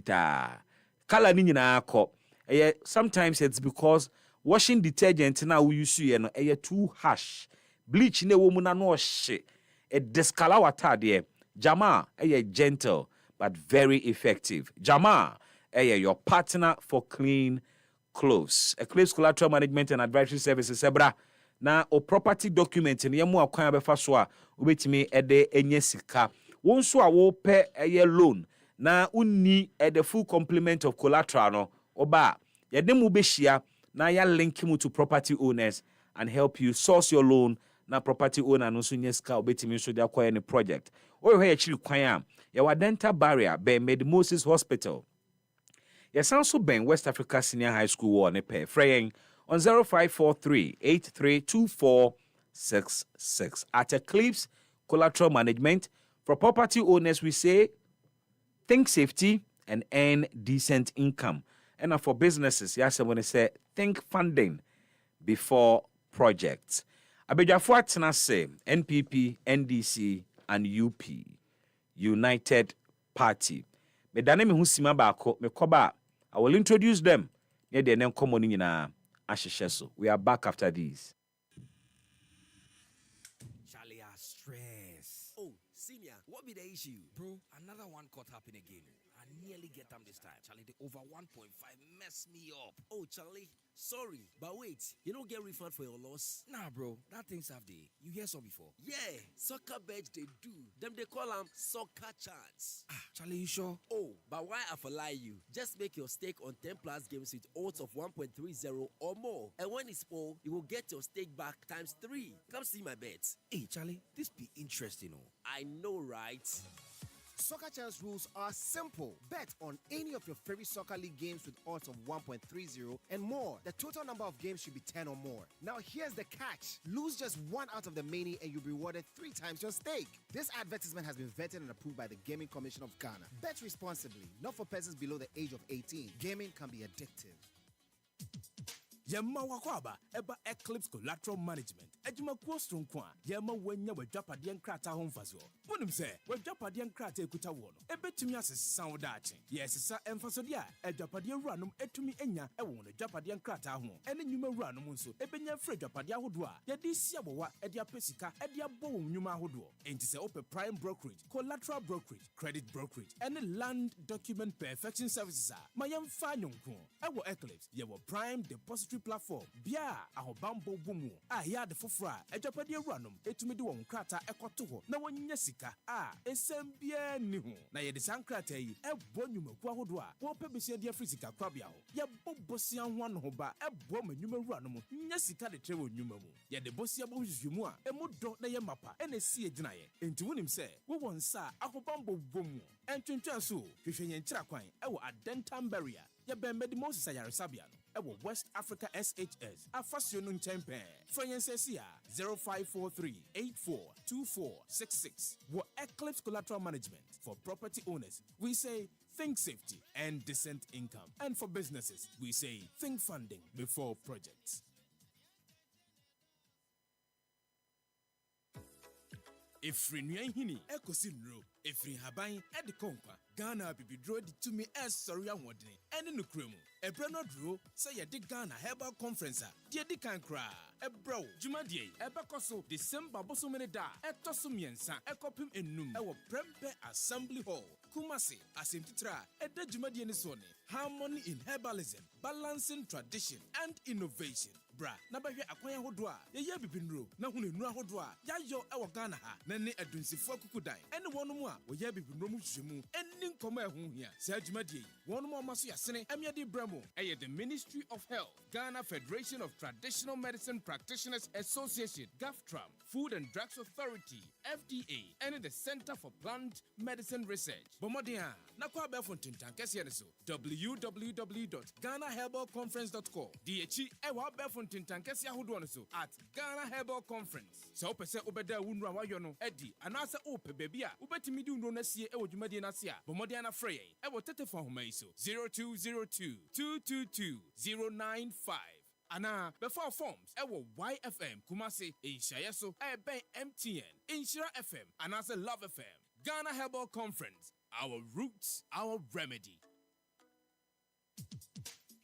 fita. Color ni nyina akọ. Sometimes it's because washing detergent na we use you no too harsh. Bleach na wo mu na no hye. A discolor atade. Jama gentle but very effective. Jama your partner for clean clothes. Eclipse Collateral Management and Advisory Services sebra na o property document ne yemu akwan abefa so a obetimi enye sika. Won so a wo pe loan na unni the full complement of collateral no oba yede mu behia na ya link mu to property owners and help you source your loan na property owner no so nye sika obetimi so de acquire any project. O ye chiri kwan a your dental barrier be Med Moses Hospital. Yes, also Ben West Africa Senior High School war ne pay fraying on 0543-832466. At Eclipse Collateral Management, for property owners we say think safety and earn decent income. And for businesses, yes, I want to say think funding before projects. Abedjafo atena say NPP, NDC and UP United Party. Me dane me husima baako me koba. I will introduce them. Ne de nem komo ni nyina ahihye so. We are back after these. Charlie, stress. Oh, senior, what be the issue? Bro, another one caught happen again. I nearly get them this time. Charlie, the over 1.5 messed me up. Oh, Charlie, sorry. But wait, you don't get refund for your loss? Nah, bro, that thing's half day. You hear so before? Yeah, soccer beds they do. Them they call them soccer chance. Ah, Charlie, you sure? Oh, but why I for lie you? Just make your stake on 10 plus games with odds of 1.30 or more. And when it's full, you will get your stake back times 3. Come see my bets. Hey, Charlie, this be interesting, oh. I know, right? Soccer Chance rules are simple. Bet on any of your favorite soccer league games with odds of 1.30 and more. The total number of games should be 10 or more. Now here's the catch. Lose just one out of the many and you'll be rewarded 3 times your stake. This advertisement has been vetted and approved by the Gaming Commission of Ghana. Bet responsibly, not for persons below the age of 18. Gaming can be addictive. Yemma wakwaba eba Eclipse Collateral Management. Ejima kuo stronkwa yemma wanya wadwapade nkrata ho mfaso. Wonim se wadwapade nkrata ekuta wo no ebetumi asesa wo daache. Yesesa emfasode a adwapade wuranom etumi enya ewo no adwapade nkrata ho. Ene nyuma wuranom nso ebenya frɛ adwapade ahodo a yede si abowa ede apesika ede abo wo nyuma ahodo. Enti se ope prime brokerage, collateral brokerage, credit brokerage, ene land document perfection services a mayemfa nyonko. Ewo Eclipse yewo prime depository platform bia ahobambo bomu a ya de fofora adwapade awuranom etumi de won krata ekoto ho na wonya sika a esem bia ni ho na ye de sankrata yi ebo nyumaku ahodo a wo pebesi de afrisika kwabia ho ye bobosia ho no ho ba ebo manyuma awuranom nya sika de trewo nyuma mu ye de bosia bo hwehwemu a emudo na ye mapa ena si egina ye enti wonim se wo wonsa ahobambo bomu entwentwa so hwehwenye nkyira kwan ewo adentam barrier ye ben Med Moses ayaresabia no ewo West Africa SHS afasio no ntempe Franyensesia 0543-842466 wo Eclipse Collateral Management. For property owners we say think safety and decent income, and for businesses we say think funding before projects. Efri nyanhini ekosi nro efri haban edi konkwa Ghana bibidro di tumi sorry ahwodene ene nukremu ebre no dro say ye di Ghana Herbal Conference die di kan kra ebro jumadie ebekoso December bosomene da etoso miensa ekopim enum ewo Prempe Assembly Hall Kumasi asemtitra eda jumadie ne so ne harmony in herbalism, balancing tradition and innovation. Bra na bahwe akwan ahodo a ye bibinro na hunu nu ahodo a ya yo ewo Ghana ha na ne adunsifo akukudan ene wonom a wo ye bibinro mu hwemu eni nkoma ehun hia sa adwumadie wonom o maso yasene amiade bramo eye the Ministry of Health, Ghana Federation of Traditional Medicine Practitioners Association, GAFTRAM, Food and Drugs Authority, FDA, and the Center for Plant Medicine Research. Bomodia na kwa be fontin tankese ne so www.ghanaherbalconference.com. DHE ewa be fontin tankese ahodo no so at Ghana Herbal Conference. So pese obeda wunu awayo no edi anase ope baby a ubetimi di wunu na sie ewo dwumadi na se a bomodia na frɛ yɛn ewo tetefon homa yi so 0202-222-095. Ana before forms ewo YFM Kumasi Inshaye so ben MTN Inshira FM anase Love FM. Ghana Herbal Conference, our roots, our remedy.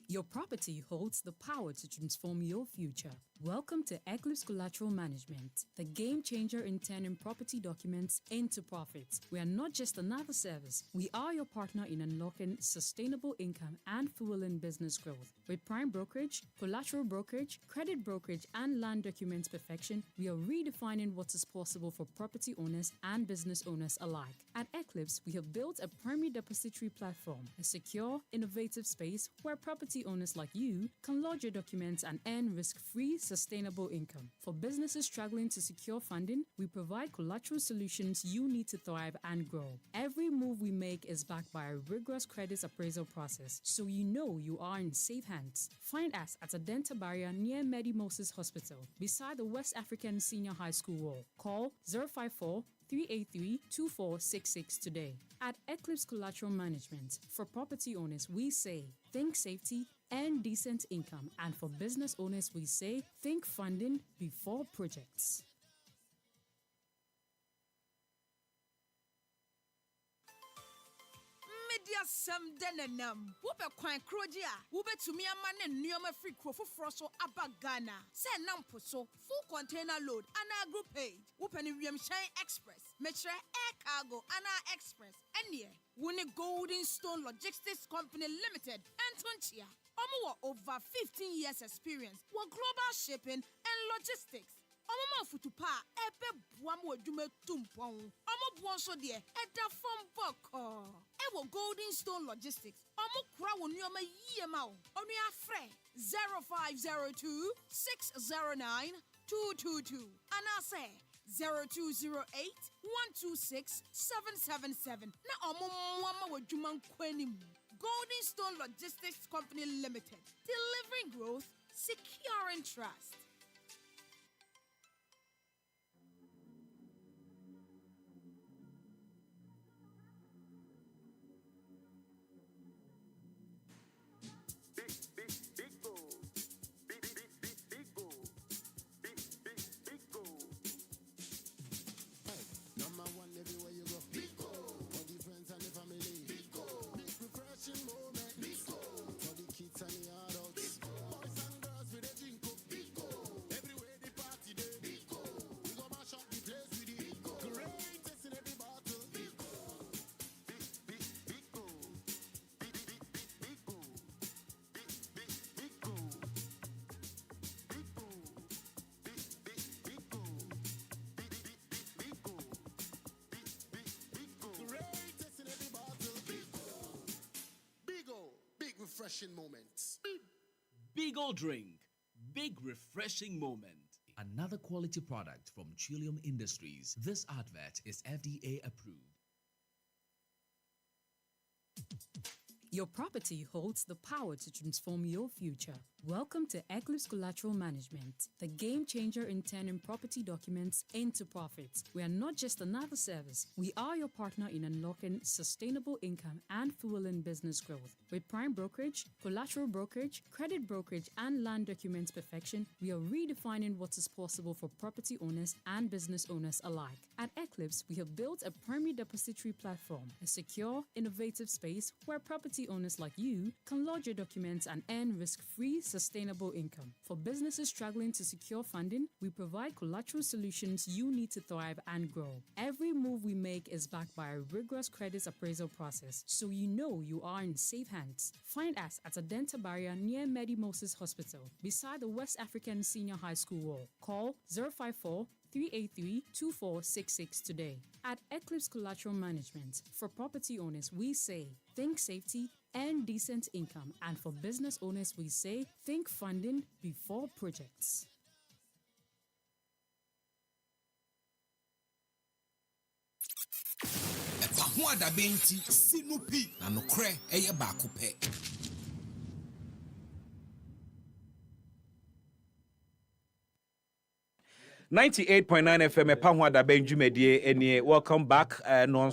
Your property holds the power to transform your future. Welcome to Eclipse Collateral Management, the game changer in turning property documents into profits. We are not just another service, we are your partner in unlocking sustainable income and fueling business growth. With prime brokerage, collateral brokerage, credit brokerage, and land documents perfection, we are redefining what is possible for property owners and business owners alike. At Eclipse, we have built a primary depository platform, a secure, innovative space where property owners like you can lodge your documents and earn risk-free, sustainable income. For businesses struggling to secure funding, we provide collateral solutions you need to thrive and grow. Every move we make is backed by a rigorous credit appraisal process, so you know you are in safe hands. Find us at Adenta Barrier near Medi Moses Hospital, beside the West African Senior High School wall. Call 054 383-2466 today. At Eclipse Collateral Management, for property owners, we say, think safety and decent income. And for business owners, we say, think funding before projects. Media sam denenam. Wube kwan krojia. Wube tumia mane nyoma free krofo froso abagana. Se namposo full container load ana group page. Wupe ni Shine Express. Metre Air Cargo ana Express. Enye. Wuni Golden Stone Logistics Company Limited. Antonchia. Omo over 15 years experience. Wa global shipping and logistics. Omo futupa ebe buamu edume tumpon. Omo buonso de eda from boko. Ewo Golden Stone Logistics. Omo kura wo nyoma yie ma o. Onu afre 0502 609 222. Ana say 0208 126 777. Na omo mwama wo dwuma nkwanim. Golden Stone Logistics Company Limited. Delivering growth, securing trust. Refreshing moments. Big Old Drink. Big refreshing moment. Another quality product from Trillium Industries. This advert is FDA approved. Your property holds the power to transform your future. Welcome to Eclipse Collateral Management, the game changer in turning property documents into profits. We are not just another service, we are your partner in unlocking sustainable income and fueling business growth. With prime brokerage, collateral brokerage, credit brokerage, and land documents perfection, we are redefining what is possible for property owners and business owners alike. At Eclipse, we have built a primary depository platform, a secure, innovative space where property owners like you can lodge your documents and earn risk-free, sustainable income. For businesses struggling to secure funding, we provide collateral solutions you need to thrive and grow. Every move we make is backed by a rigorous credit appraisal process, so you know you are in safe hands. Find us at Adenta Barrier near Medi Moses Hospital, beside the West African Senior High School wall. Call 054 383-2466 today. At Eclipse Collateral Management, for property owners, we say, think safety and decent income. And for business owners, we say, think funding before projects. EpaHoaDaben ti sinupi na nokre eye baako pe. .9 FM EpaHoaDaben dwumadie enie. Welcome back. No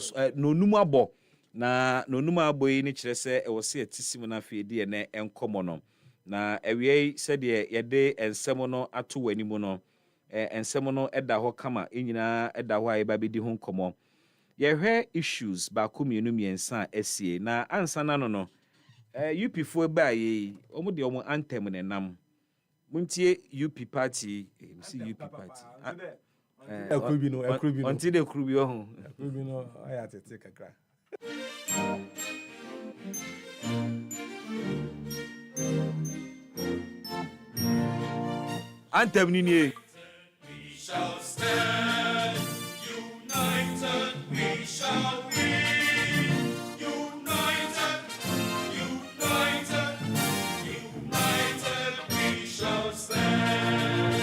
numu abo na no numu abo yi ni kire se e wo se atisimu na afedi ne enkomo no na ewie se de yede ensemo no ato wanimu no ensemo no eda ho kama enyina eda ho aye ba bedi ho nkomo ye hwe issues ba ko mienu miensa asie na ansa na no UP for by omo de omo anthem ne nam. Muntie UP party, see UP party. Ekrubino. Until the Krubio. Ekrubino, I had to take a crack. Anthem Nini. We shall stand united, we shall win. United, united, united, we shall stand.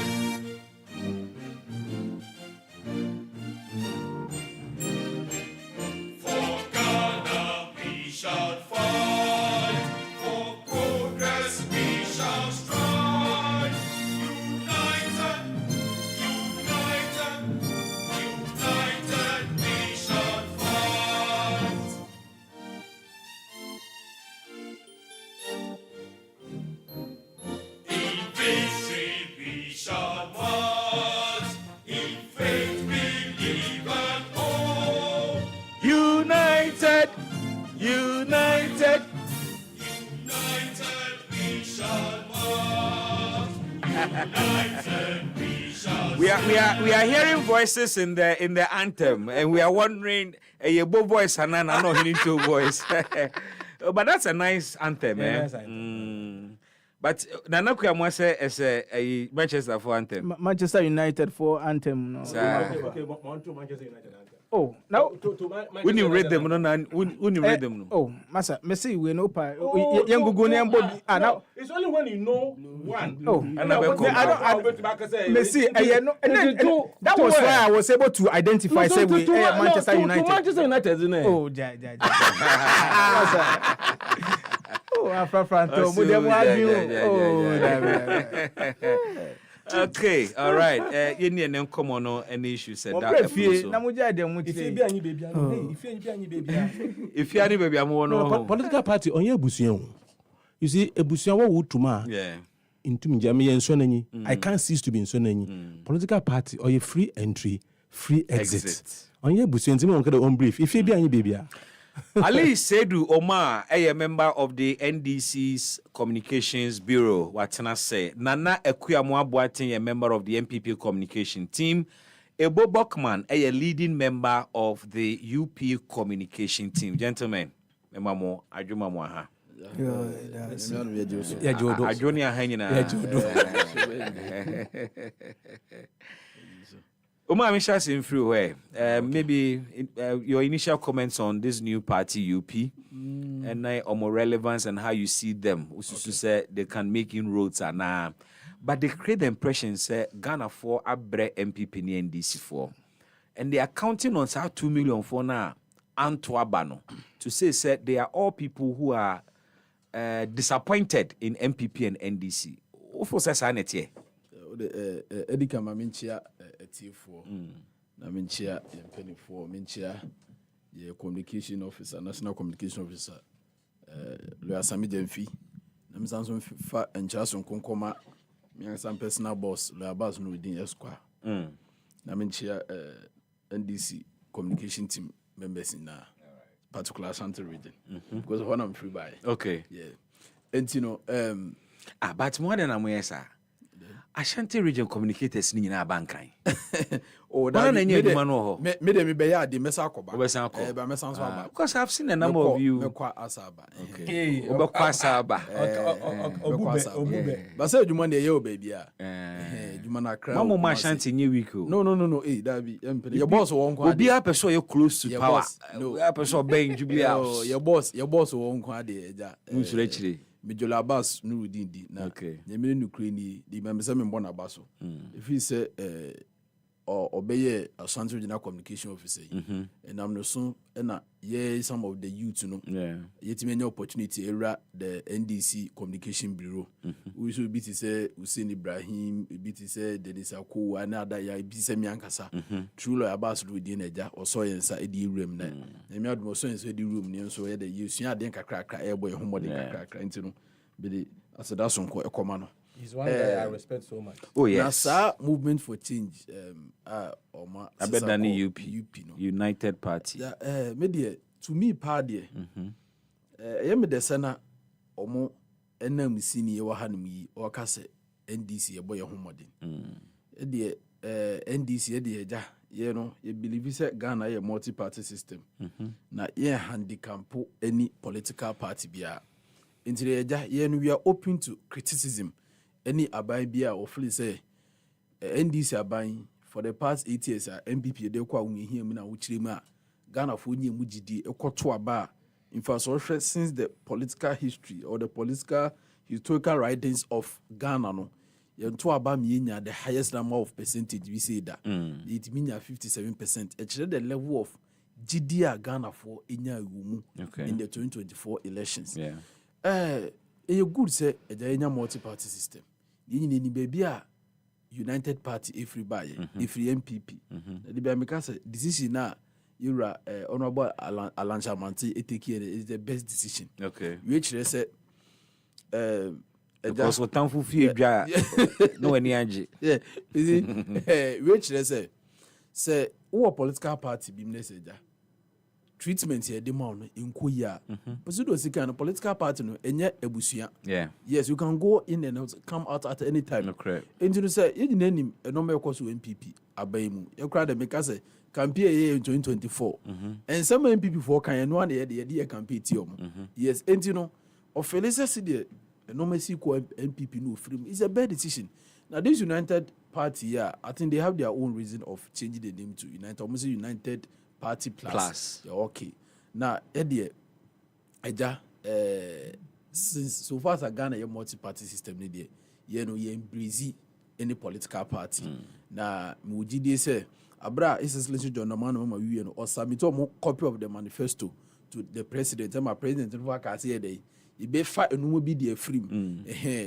For Ghana we shall fight, for progress we shall strive. United, united, united we shall fight. In victory we shall march, in faith believe and hope. United, united. United we shall march, united we shall We are hearing voices in the anthem, and we are wondering a bow voice and I know he need two voice. But that's a nice anthem, eh? Nice anthem. But Nana Kuyamwase is a Manchester for anthem. Manchester United for anthem. No. Okay, Manchester United. Oh, now When you read them, when you read them, oh, Massa, Messi, we know pa. Young Gugunian Bobby. Now It's only when you know one. Oh, Messi, that was why I was able to identify. Say we Manchester United. Manchester United, isn't it? Oh, ja. Oh, Afra-Franto. Okay, all right. You need to come on any issues said that. If you be any baby, If you any baby, I'm one. Political party on your busion. You see, a busion would to ma. Yeah. Into Jamie and Sonany. I can't cease to be in Sonany. Political party or a free entry, free exit. On your busion, Timon could on brief. If you be any baby. Ali Sedu Omar, a member of the NDC's Communications Bureau, what can I say? Nana Ekuyamwa Boateng, a member of the MPP communication team. Ebo Bokman, a leading member of the UP communication team. Gentlemen, Memamo, Ajuma Mwaha. Ajonia Hanyina. Omar Misha Sinfru, maybe your initial comments on this new party UP and more relevance and how you see them. Ususu say they can make inroads and but they create the impression say Ghana for Abre MPP and NDC for, and they are counting on 2 million for now Antwabano to say they are all people who are disappointed in MPP and NDC. What says Anette? Edika Maminchia T4 Naminchia Penny 4 Minchia, the communication officer, national communication officer, Luasami Demfi, Namsanson Fa and Jason Konkoma, some personal boss, Labas Nudin Esquire, Naminchia NDC communication team members in particular Santa region, because one I'm free by. Okay, yeah, and you know, but more than I'm sir. Ashanti region communicators ni na bankai. Oh, that na nye duma no ho. Me de me be ya de mesa akoba. Obesan akọ. Ba mesa nso aba. Because I've seen a number of you. Mekwa asaba. Okay. Obekwa asaba. Obube. Ba say adwuma na ye o ba bia. Adwuma na kra. Mama ma Ashanti nye week o. No. That be empene. Your boss won kwa. Obi a person you close to power. No. A person ben jubilee house. Your boss won kwa de eja. Musure chire. Major Abbas Nurudin di na nyemere nukure ni di memese me mbona baso if he say obeye Ashanti Regional Communication Officer and I'm no so na yeah some of the youth yet many opportunity era the NDC Communication Bureau we should be to say Hussein Ibrahim be to say Dennis Akua another ya be say miankasa true Abbas Nurudin eja or so yensa e di room na me admo so yensa di room ni so ye the use ya den kakra e boy homode kakra ntino be the as that's on ekomano. He's one guy I respect so much. Oh yes. Nasa movement for change Oma Abedani UP no United Party. Yeah media to me party me the sana omo enam sini ye wa hanum yi o ka se NDC ye boye homodin e de NDC ye de ja ye no ye believe say Ghana ye multi party system na ye handicap any political party bia into ja ye no we are open to criticism any aban bia or feel say NDC aban for the past 8 years MPP de kwa unye hia mu na wo chire mu a Ghana fo nyi mu gidi ekoto aba in fact so since the political history or the political historical writings of Ghana no to aba me nya the highest number of percentage we say that it mean 57%. Actually the level of gidi a Ghana for enya mu in the 2024 elections. You good say enya multi party system. Yin ni baby a United Party everybody every MPP. The be make say decision na Yura honorable Alan Chamanti is the best decision. Okay. Which they say because what time for fear no any anji. Yeah. Which they say who political party be message treatment here demand in Kuya. But you don't see kind of political party no enye ebusia. Yeah. Yes, you can go in and come out at any time. Okay. And you say you name a number of course MPP abaimu. You crowd make us say campaign in 2024. And some MPP for can one year the campaign yes, and you know of Felicia City no mercy MPP no free. It's a bad decision. Now this United Party, yeah, I think they have their own reason of changing the name to United, almost United Party Plus. Yeah, okay. Now, Eddie, since so far as Ghana a multi-party system, you know, you embrace any political party. Now, Mujidi say, Abra is a John Amano, or submit a copy of the manifesto to the president. And my president, I say, you be fight and no be the free.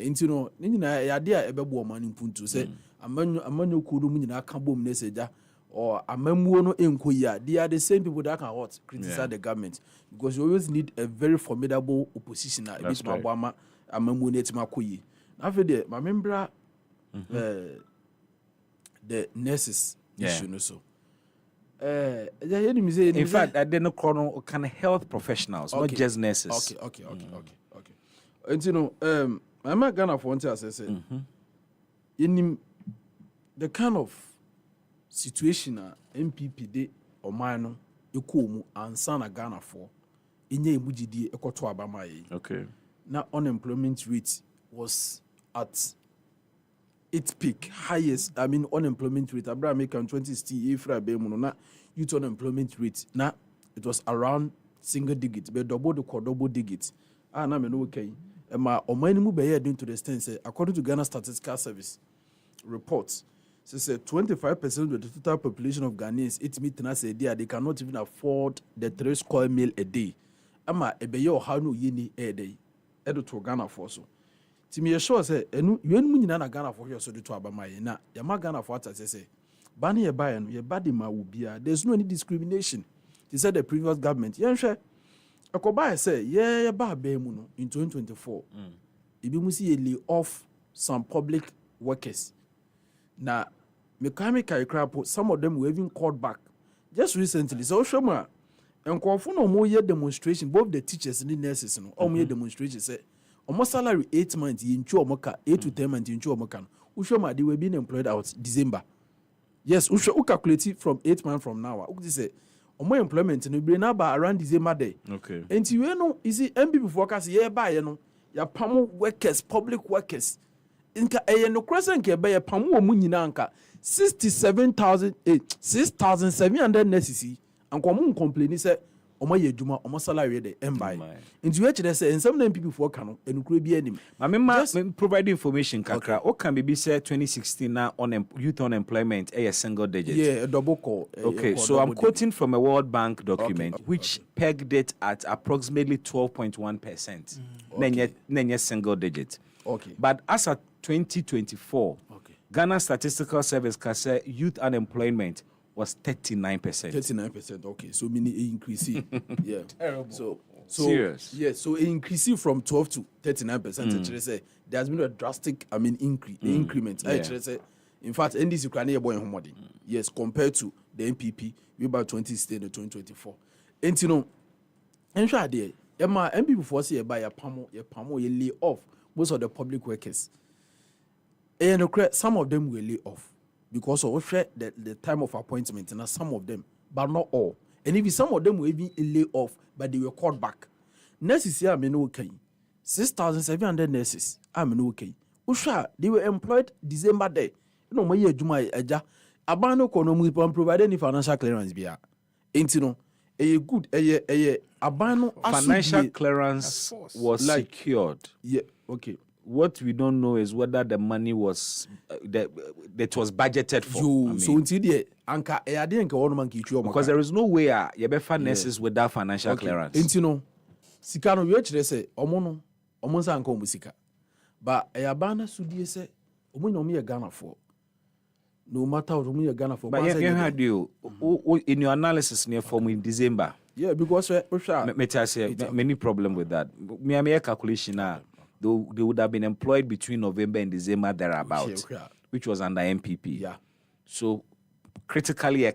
Into no, Nina, idea a baby woman in Punto say, a man could mean a cabo message. Or a memono inquire, they are the same people that can criticize the government because you always need a very formidable opposition. That's right. Obama, a memonate makuyi. After that, my member, the nurses issue so. In fact, I didn't know kind of health professionals, not just nurses. Okay. And you know, I'm not gonna want to say, in the kind of situation MPP de omano ekomu ansa na Ghana for enye emugidi ekoto abama yi. Okay. Now unemployment rate was at its peak, highest. I mean unemployment rate Abraham American 2060 ifra be mu na youth unemployment rate na it was around single digit, but double digit. Na me no okay. Ma omani mu be here doing to the extent say according to Ghana Statistical Service reports so say 25% of the total population of Ghanaians it meet a day they cannot even afford the 3 square meal a day. Ama ebeye oha no yeni a day. Edo to Ghana for so. Timi sure say enu yen mu nyina na Ghana for so to abama ye na yama Ghana for ata say bani ye buy no ye body ma wo bia. There's no any discrimination. He said the previous government yen hwe akoba say ye ba ba mu no in 2024. Ibi mu si ye lay off some public workers. Now, some of them were even called back just recently. So, Shoma, and Kwafun more year demonstration, both the teachers and the nurses, and year demonstration say, almost salary 8 months in Chuamoka, 8 to 10 months in Chuamokan. Ushoma, they were being employed out December. Yes, Usha calculate from 8 months from now. Uki say, more employment in the brain around December day. Okay. And you know, is it MPP forecast here by you know, your PAMO workers, public workers. Inka no crescent ke be pamu omu nyina anka 6,700 nurses anko mu complain say omo ye adwuma omo salary de embai into which they say some people for kan enukure bi anim ma me provide information kakra o kan be say 2016 na youth unemployment a single digit a double call okay so I'm quoting from a World Bank document which pegged it at approximately 12.1%. Nenye single digit. Okay, but as at 2024, Ghana Statistical Service can say youth unemployment was 39%. 39%, okay. So many increasing. Yeah. Terrible. So serious. Yeah, so increasing from 12 to 39%. Actually say there's been a drastic, increment. Actually say, in fact, NDC Ukraine boy home. Yes, compared to the MPP, we about 2016 to 2024. And you know, and sure there, Emma MP before say by a pamo, you lay off most of the public workers. And some of them will lay off because of the time of appointment, and some of them, but not all. And if some of them will even lay off, but they were called back. Nurses here, I mean, okay. 6,700 nurses, I mean, okay. Usha, they were employed December day. No, my year, Juma, Eja. Abano Konomu provide any financial clearance. Bia. Ain't no, a good, Abano financial clearance was secured. Yeah, okay. What we don't know is whether the money was that was budgeted for. So until the anka I didn't one man because there is no way you better nurses without financial clearance. Ain't no, Sikano you actually say omonsa anka omusika. But Abana Sudi say omunomi Ghana for. No matter what we are Ghana for. But you had you in your analysis near form in December. Yeah, because many problem with that. Me calculation now, they would have been employed between November and December thereabout, which was under MPP. Yeah. So critically,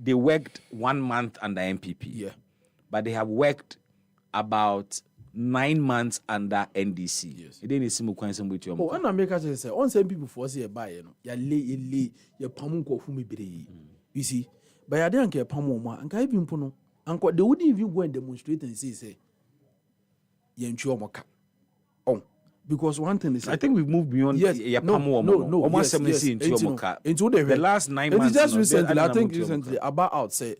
they worked 1 month under MPP. Yeah. But they have worked about 9 months under NDC. Yes. It didn't seem to with your. Oh, and I make us say, on some people for say buy, ya lay, ya pamunko fumi bere. You see, but I didn't care pamoma, and I even puno, and they wouldn't even go and demonstrate and say, Yenchuo Moka. Oh, because one thing is, I think we've moved beyond. Yes, no, almost 70 into the last 9 months. Just recently, I think recently, about say.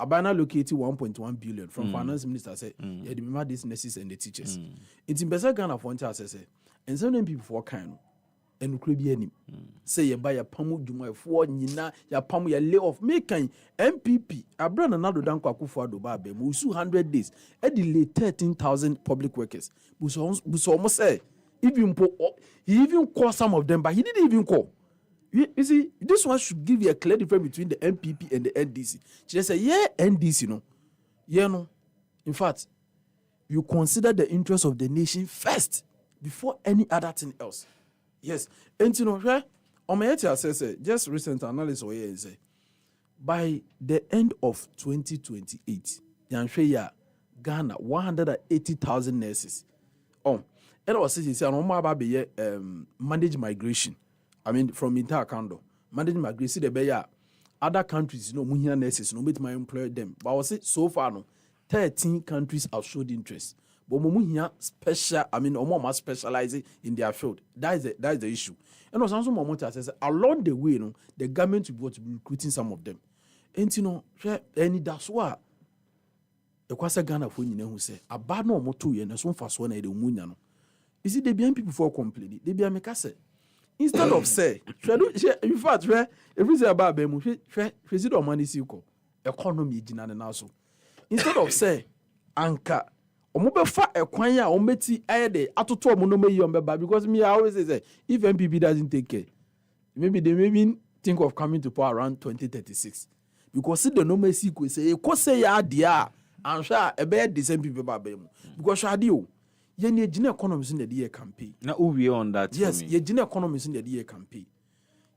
Abana located 1.1 billion from finance minister say, yeah, remember these nurses and the teachers. It's in better Ghana for say, and some people for kind and could be any. Say you buy a pamu juma for nina, ya pamu ya lay off making MPP. I brought another down Kwakufa Dobabe, Musu 100 days, a delay 13,000 public workers. Buso almost say, even he even called some of them, but he didn't even call. You see, this one should give you a clear difference between the MPP and the NDC. She say, yeah, NDC, no. Yeah, no. In fact, you consider the interest of the nation first before any other thing else. Yes. And you know, Omayeti says, just recent analysis or here say, by the end of 2028, Ghana 180,000 nurses. And I was saying, manage migration. I mean, from entire condo, managing migration, the Bayer, other countries, Muhina nurses, no matter my employ them. But I was say so far, 13 countries have showed interest. But Muhina special, more specializing in their field. That is the issue. And also, Momota says along the way, the government will be recruiting some of them. And and that's why the Kwasa Ghana for who say, a bad no more 2 years, so fast one, the Munyano. You see, they be people for complaining, they be a make say. Instead of say, in fact, if we say about Bemu, she don't money sequel, economy jinane naso. Instead of say, anka, omobefa ekwanya ometi ayede atoto omonome yombeba because me I always say if MPP doesn't take care, maybe they maybe think of coming to power around 2036 because see the normal sequel say ko say ya dia and sha ebe the same people ba Bemu because shadi o. Ye gina economies in the year campaign. Now we on that. Yes, ye gina economies in the year campaign.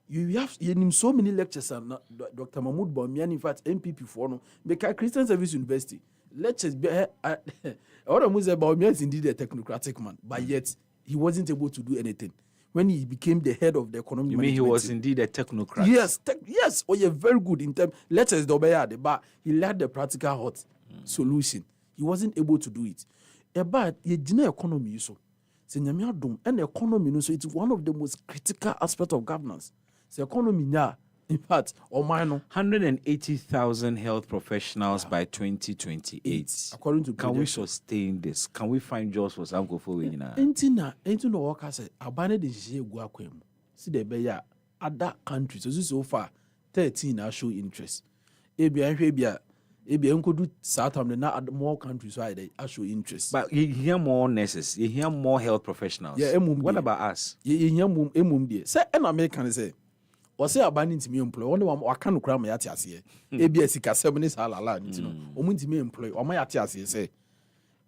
You have so many lectures and Dr. Mahmoud Bawumia, in fact, MPP for no because Christian Service University lectures be all Moses Bawumia is indeed a technocratic man, but yet he wasn't able to do anything. When he became the head of the economic you mean he was indeed a technocrat? Yes, yes. Oh, you're very good in terms lectures but he led the practical hot solution. He wasn't able to do it. But ye gina economy so. Se nyame adom and economy no so it's one of the most critical aspects of governance. Se economy nya in fact or mine 180,000 health professionals by 2028. According to can we sustain this? Can we find jobs for some for we na? Enti no work say abane de hye egu akwam. See the be ya other countries so far 13 are show interest. Ebi enkodu South Africa na more countries why they show interest. But you hear more nurses, you hear more health professionals. Yeah, what about us? You hear emum there. Say an American say, or say abandon to me employ. Only one I can't cram my atias here. Ebi esika 7 is halala, you know. Omunti me employ or my atias here say.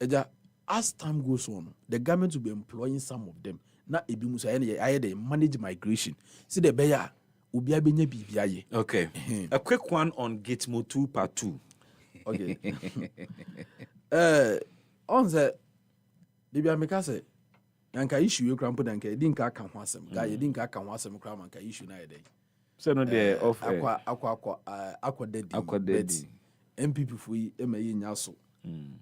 Eja, as time goes on, the government will be employing some of them. Na ebi musa I they manage migration. See the beya ubi abenye bibiaye. Okay. A quick one on Gitmo 2 Part 2. Okay. On the Libya Mikase, Yanka issue you cramp and Dinka can wasm, Guy Dinka can wasm cram and issue night day. So no day off Aqua dead. MPP fui MA in Yaso.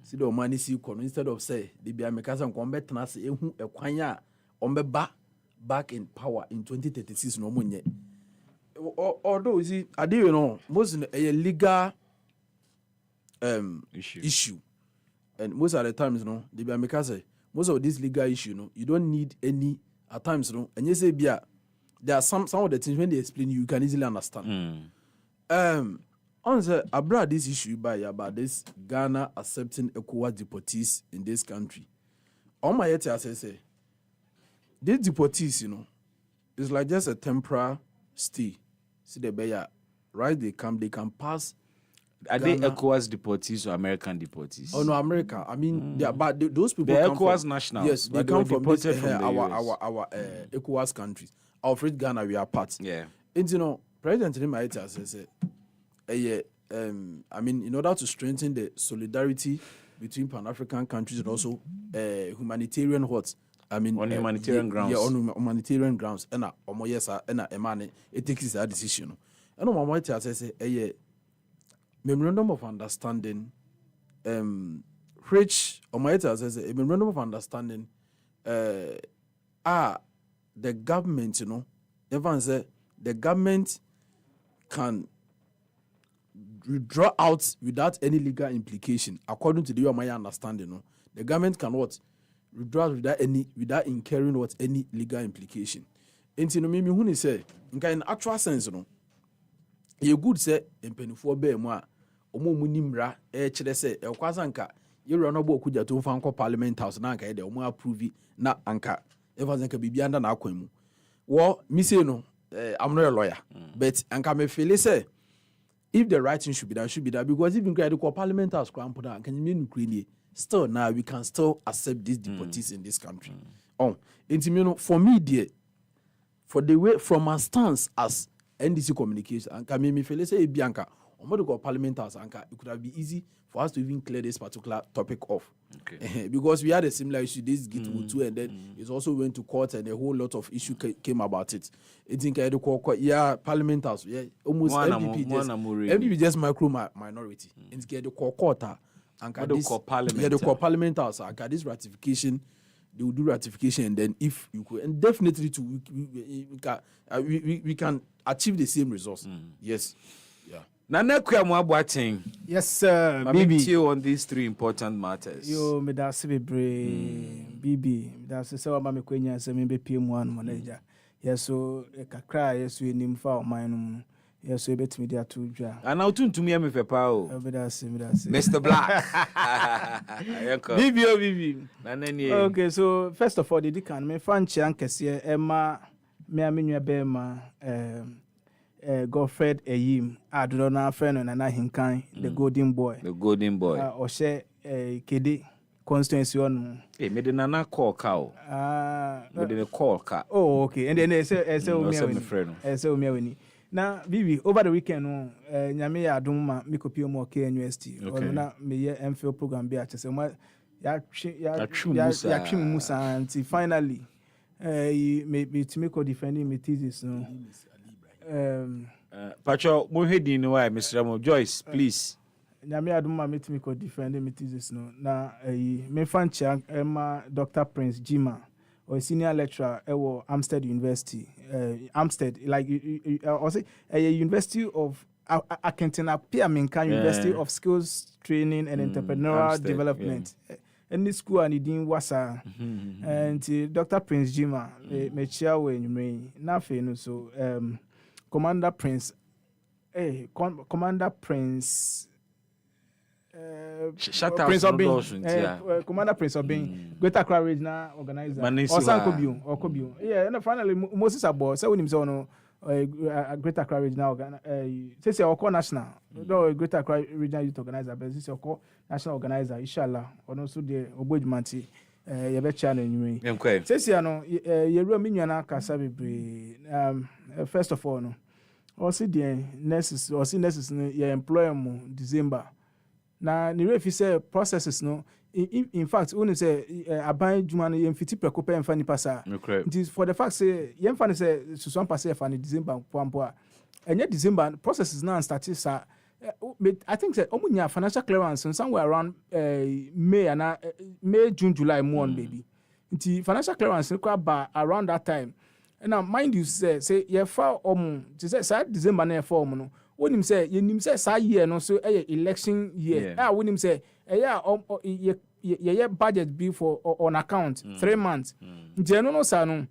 See the money see instead of say Libya Mikasa and combat Nasi a quanya on the back in power in 2036 no money. Although you see, I do know most a legal issue. And most of the times, you know, the Bamikase, most of this legal issue, you know, you don't need any at times, you know, and you say, there are some of the things when they explain you can easily understand. On the abroad this issue about this Ghana accepting ECOWAS deportees in this country. On my head, I say, these deportees, you know, it's like just a temporary stay. See the bear, right? They can pass. Are they ECOWAS deportees or American deportees? Oh no, America. I mean, those people. They're come ECOWAS from, nationals. Yes, they come from this, our ECOWAS countries. Of which Ghana we are part. Yeah. And you know, President Nimaita says, I mean, in order to strengthen the solidarity between Pan-African countries and also humanitarian what. I mean, on humanitarian grounds. Yeah, on humanitarian grounds. And it takes that decision. And on my says, memorandum of understanding, which on my says a memorandum of understanding, the government, you know, everyone say the government can withdraw out without any legal implication, according to the my understanding. You know, the government can what withdraw without incurring what any legal implication. And you know, me who say in actual sense, you know, you good say in penifo be mo a omo munimra chere say e kwasa nka you run obo kuja to fanko parliament house na nka e de omo approve na anka e fa nka bibia nda na akwan mu wo me say no I'm not a lawyer but anka me feel say if the right thing should be done because even the parliament house cramp down can you mean create still now we can still accept these deportees in this country. It's, you know, for me dear, for the way from a stance as NDC communication and can me feel say Bianca or medical parliament house anka it could have been easy for us to even clear this particular topic off. Okay. Because we had a similar issue this Gitwood too, and then it also went to court and a whole lot of issue came about it. It's in the parliament house, yeah, almost MPP just micro minority. It's get the court and this parliament house and this ratification. They will do ratification, and then if you could, and definitely too, we can achieve the same results. Yes, yeah. Yes, sir. Bibi on these three important matters. Yo, me da se bebre Bibi, da se wa ma me kwenya se me be PM1 manager. Yes, so kakra yes we nim fa o man no. Yes, so betimi dia to dwa. Ana otuntumi am fepa o. Me da se. Mr. Black. Bibi. Okay, so first of all, the can me fan chan kese Emma me amenua be ma Godfred Eyim adodo na friend no na hinkan the golden boy o she kede constituency on me de nana call ka o me de call ka oh okay and then say o me weni na Bibi over the weekend no nyame ya adom ma me kopie mo ke university na me ye MPhil program be a chese mo ya twi musa until finally me to make defending me thesis no Pacho Mohedi no why Mr. Mo Joyce please nyame adom ma me to defend me thesis no na me fan cha Dr. Prince Jima or senior lecturer at Amstead University Amstead like or say University of Akentina Piaminka University of Skills Training and Entrepreneurial Amstead, Development and this school and in Wasa and Dr. Prince Jima me chair when me na fe no so Commander Prince Commander Prince Prince Obin, Commander Prince Obin, Greater Accra Regional Organizer, or Kobiu. Yeah, and finally, Moses Abo, so when him so Greater Accra Regional Organizer, say or national, no Greater Accra Regional Youth Organizer, but this is your national organizer, inshallah, or also the Obojmanti, Yabecha and you. Say, no, you Romanian Casabi, first of all, no, or see the nurses, or see nurses, your employer December. Na ni refi say processes no in fact when say aban juma no yem fiti preko pe emfa nipa sa it is for the fact say yem fa say susan pass e fa ni December pampo a enye December process is now started sa I think say omunya financial clearance somewhere around May June July month baby nti financial clearance ko ba around that time and now mind you say ye fa say December na ye fa no wonim say yenim say sa year no so election year wonim say ye budget be for on account 3 months nti no sa no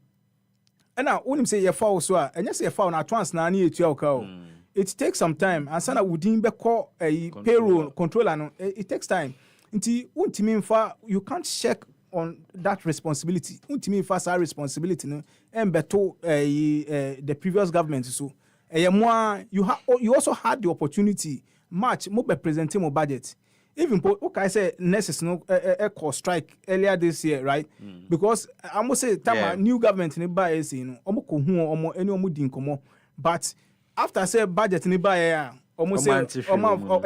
and now wonim say ye fa so a enya say ye fa na advance na etua o ka o it takes some time and sana within be call payroll controller no it takes time nti untimi mfa you can't check on that responsibility untimi mfa sa responsibility no embeto the previous government so you also had the opportunity March mo be presenting mo budget even okay say nurses no call strike earlier this year right because I must say time new government ni buy say no omo ko hu omo eni omo din komo but after say budget ni buy almost say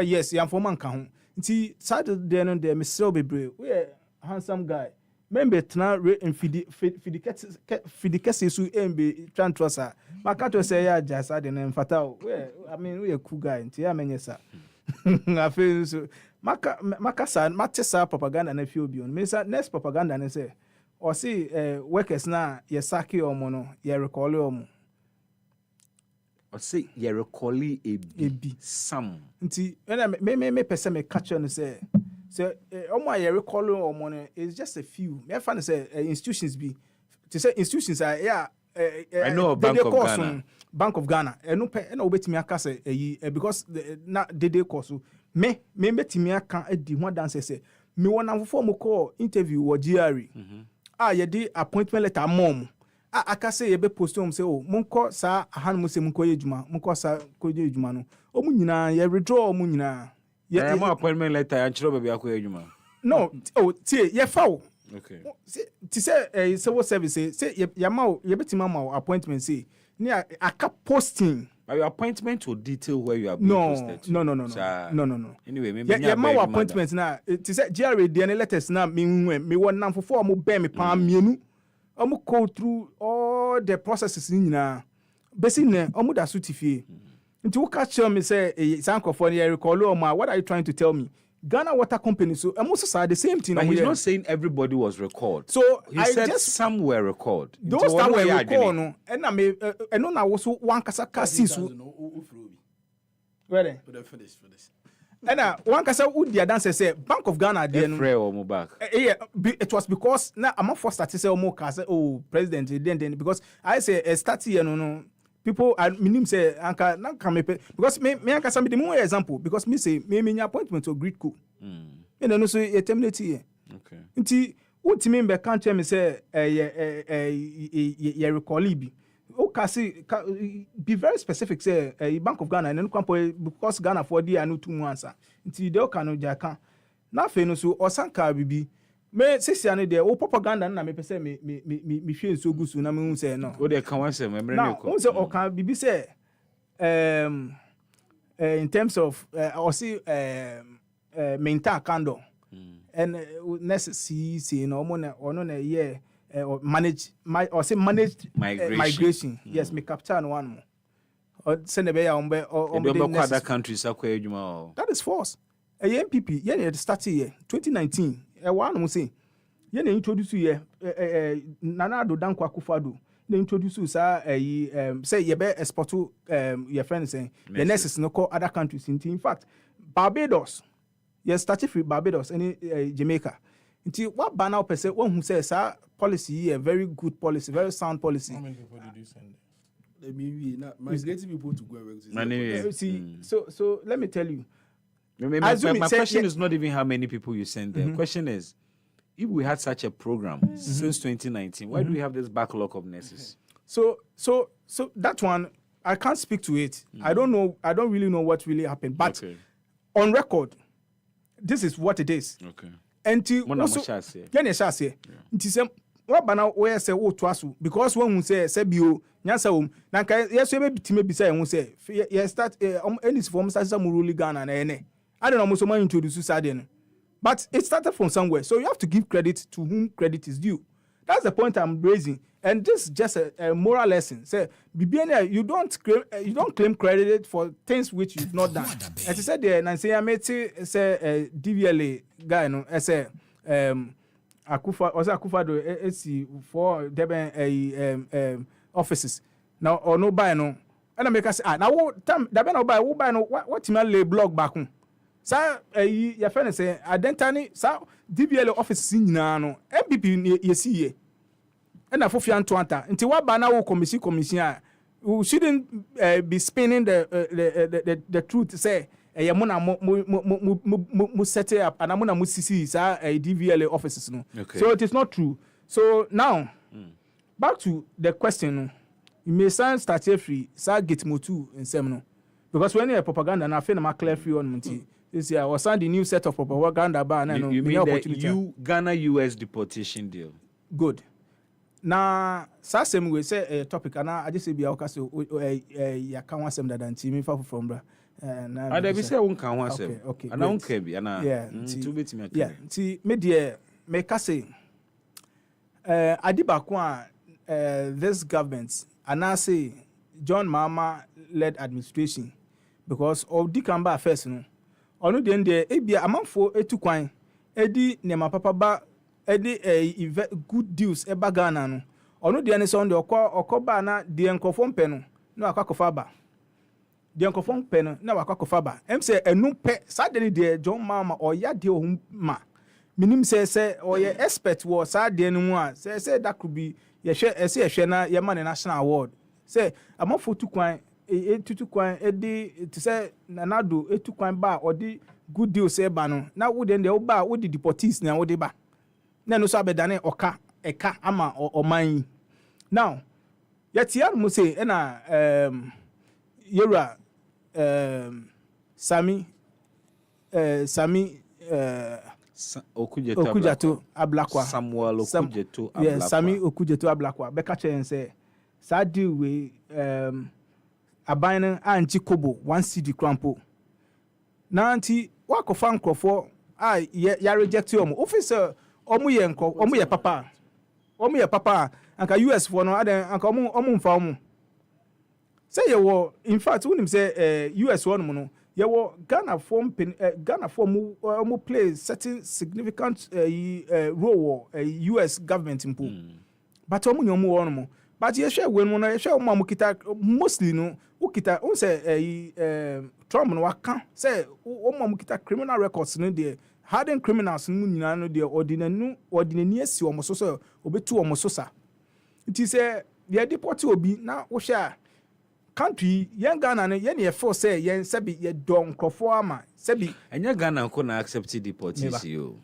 yes yam for man kan ho nti Saturday no there me sell bebre we handsome guy member tna fidikese su embe trantrosa makato say ya jasa de na mfata I mean we a cool guy nti ya menyesa I feel so makasa matesa propaganda na fi obi on me say next propaganda na say o see workers na ye saki omo no ye recall omo o see ye recall ebi some nti me person me catch on say omo ye recall omo no is just a few me fan say institutions be to say institutions are I know Bank of Ghana no obetimi aka say because na they course me betimi aka edi ho dance say me wona for mo call interview wo GRE ye di appointment letter mom aka say ye be post home say monko sa han mo say monko ye djuma monko sa ko ye djuma no omu nyina ye withdraw omu nyina ye mo appointment letter ya chiro be akọ ye djuma no tie ye fawo okay ti say civil service say ye ma ye betima ma appointment say ni aka posting but your appointment will detail where you are being posted no anyway maybe ye ma appointment na ti say GRA dey letters na me won nam for mo be me pa mienu omo go through all the processes nyina besi ne omo da sutifie nti wo catch me say sankofo ne recall omo what are you trying to tell me Ghana Water Company so almost say the same thing. But he's not saying everybody was recalled. So he said just some were recalled. Those that were recalled no and I me no na wo so one kasa kasisu. Where for this. And one kasa who the dance say Bank of Ghana there no. Back. It was because na am first start say omo president then because I say start here no people I mean say anka na can me because me anka some the more example because me say me appointment to great cook you know so you terminate here okay nti what me be can tell me say ye recall bi o ka see be very specific say Bank of Ghana and because Ghana for the anu 2 months nti de o ka no jaka na fe no so osanka bibi me sisi ane de o propaganda na me pese me hwe so gusu na me hu say no o de kan wan say me mre ne ko now say o kan bibi say in terms of or see maintain candle and necessary no mo na ono na ye manage migration yes me capture no one mo or send be ya ombe other countries akwa adwuma that is false MPP ye start here 2019 one mo say ye na introduce ye Nana Addo Dankwa Akufo-Addo na introduce sa say ye be export to your friends say the nurses no call other countries in fact Barbados ye started from Barbados and Jamaica nti what ban now person one who say sa policy a very good policy very sound policy. How many people did you send? Migrating people to go work. See so let me tell you. My question is not even how many people you send there. The question is, if we had such a program since 2019, why do we have this backlog of nurses? So that one, I can't speak to it. I don't know. I don't really know what really happened. But on record, this is what it is. Okay. And to what bana where say o to aso because when we say bio nyansa wom na nka yeso be bitime bisa ehun say ye start any form start some rule Ghana na ene I don't know so man introduce sad no But it started from somewhere. So you have to give credit to whom credit is due. That's the point I'm raising. And this is just a moral lesson. Say, you don't claim credit for things which you've not done. As I said, the Nancy say DVLA guy, no, I say Akufa do for Deben offices. Now or no buy no. And I make us now Deben no buy no what you lay blog back home. Sa your friend say identity sa DVLA office nyina no MPP yesi ye. And I feel Antoanta until what banana commission we shouldn't be spinning the truth say yamuna mu set up and amuna mu sisi sa DVLA offices no. Okay. So it is not true. So now back to the question, you may sign start free sa get motu in semino because when you propaganda na feel na clear free on munti this year was the new set of propaganda ban no you mean the Ghana US deportation deal. Good. Na same we say topic and I just say be okay so ya kan wasem that anti me fa from bra na dey be say won kan wasem okay and I won can be na to bet me yeah ti me dey me ka say adibako this government and I say John Mahama led administration because of the Kamba first no onu dey there e bia amanfo etukwan edi ne mapapa ba edi good deals e bagana no onu de ne so on de okoba na de enkofo mpe no na akwakofa ba de enkofo mpe no na akwakofa ba em say enu pe sadeni de John Mahama oya de ohum ma minim say oya expert wo sadeni no a say that could be ye hwe na ye man national award say amafo tukwan etutukwan edi to say nanado etukwan ba odi good deals e ba no na wo de ba wo di deportees na wo de ba na no so abedane oka eka ama oman now yet yan mo say na yera Sami Okujeto Ablakwa Samuel Okujeto Ablakwa yeah Sami Okujeto Ablakwa be ka chen say sadi we aban anti kobo 1 cd crampo na anti wakofa nkrofo ya reject you officer omu ye papa anka US for no adan anka omu mfa omu say ye wo in fact when him say US one no ye wo Ghana form omu play certain significant role US government impo but omu nyomu one mo but ye share when no ye share omu kita mostly no ukita on say Trump no waka say omu kita criminal records no there hardened criminals mu nyina no de ordinary asi omo so obetu omo so sa it say they deport obi na wo share country yen Ghana no yen ye for say yen sebi ye don krofo ama sebi enya Ghana ko na accept deportees you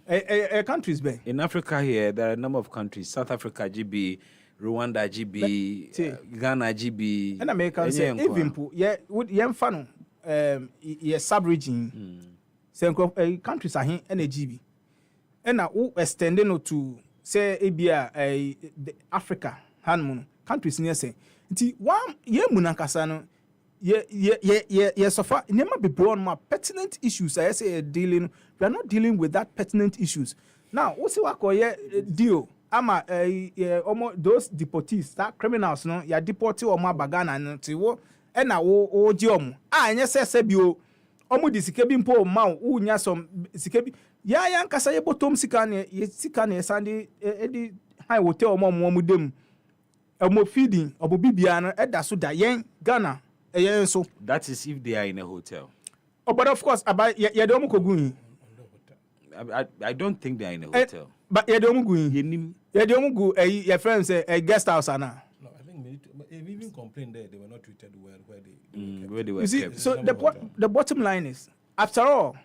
countries be in Africa here there are a number of countries South Africa GB Rwanda GB Ghana GB and America say even yen fa no ye sub region countries are here GB and now extending no to say Abia Africa hanmono countries near say nti one ye munankasa no ye sofa nema be brown more pertinent issues I say dealing we are not dealing with that pertinent issues now what say wako ye deal ama those deportees that criminals no ya deport o ma bagana nti wo e na wo ji omo anya se bio omu di sikebi mpo ma unya som sikebi ya nkasa ye botom sika ne sande edi high hotel omu dem omo feeding obo bibia no eda so da yen Ghana yen so that is if they are in a hotel but of course about ye de omu kogun I don't think they are in a hotel but ye de omu gun ye de omu gu your friends say a guest house ana even complained there they were not treated well where they were you see kept. So the bottom line is after all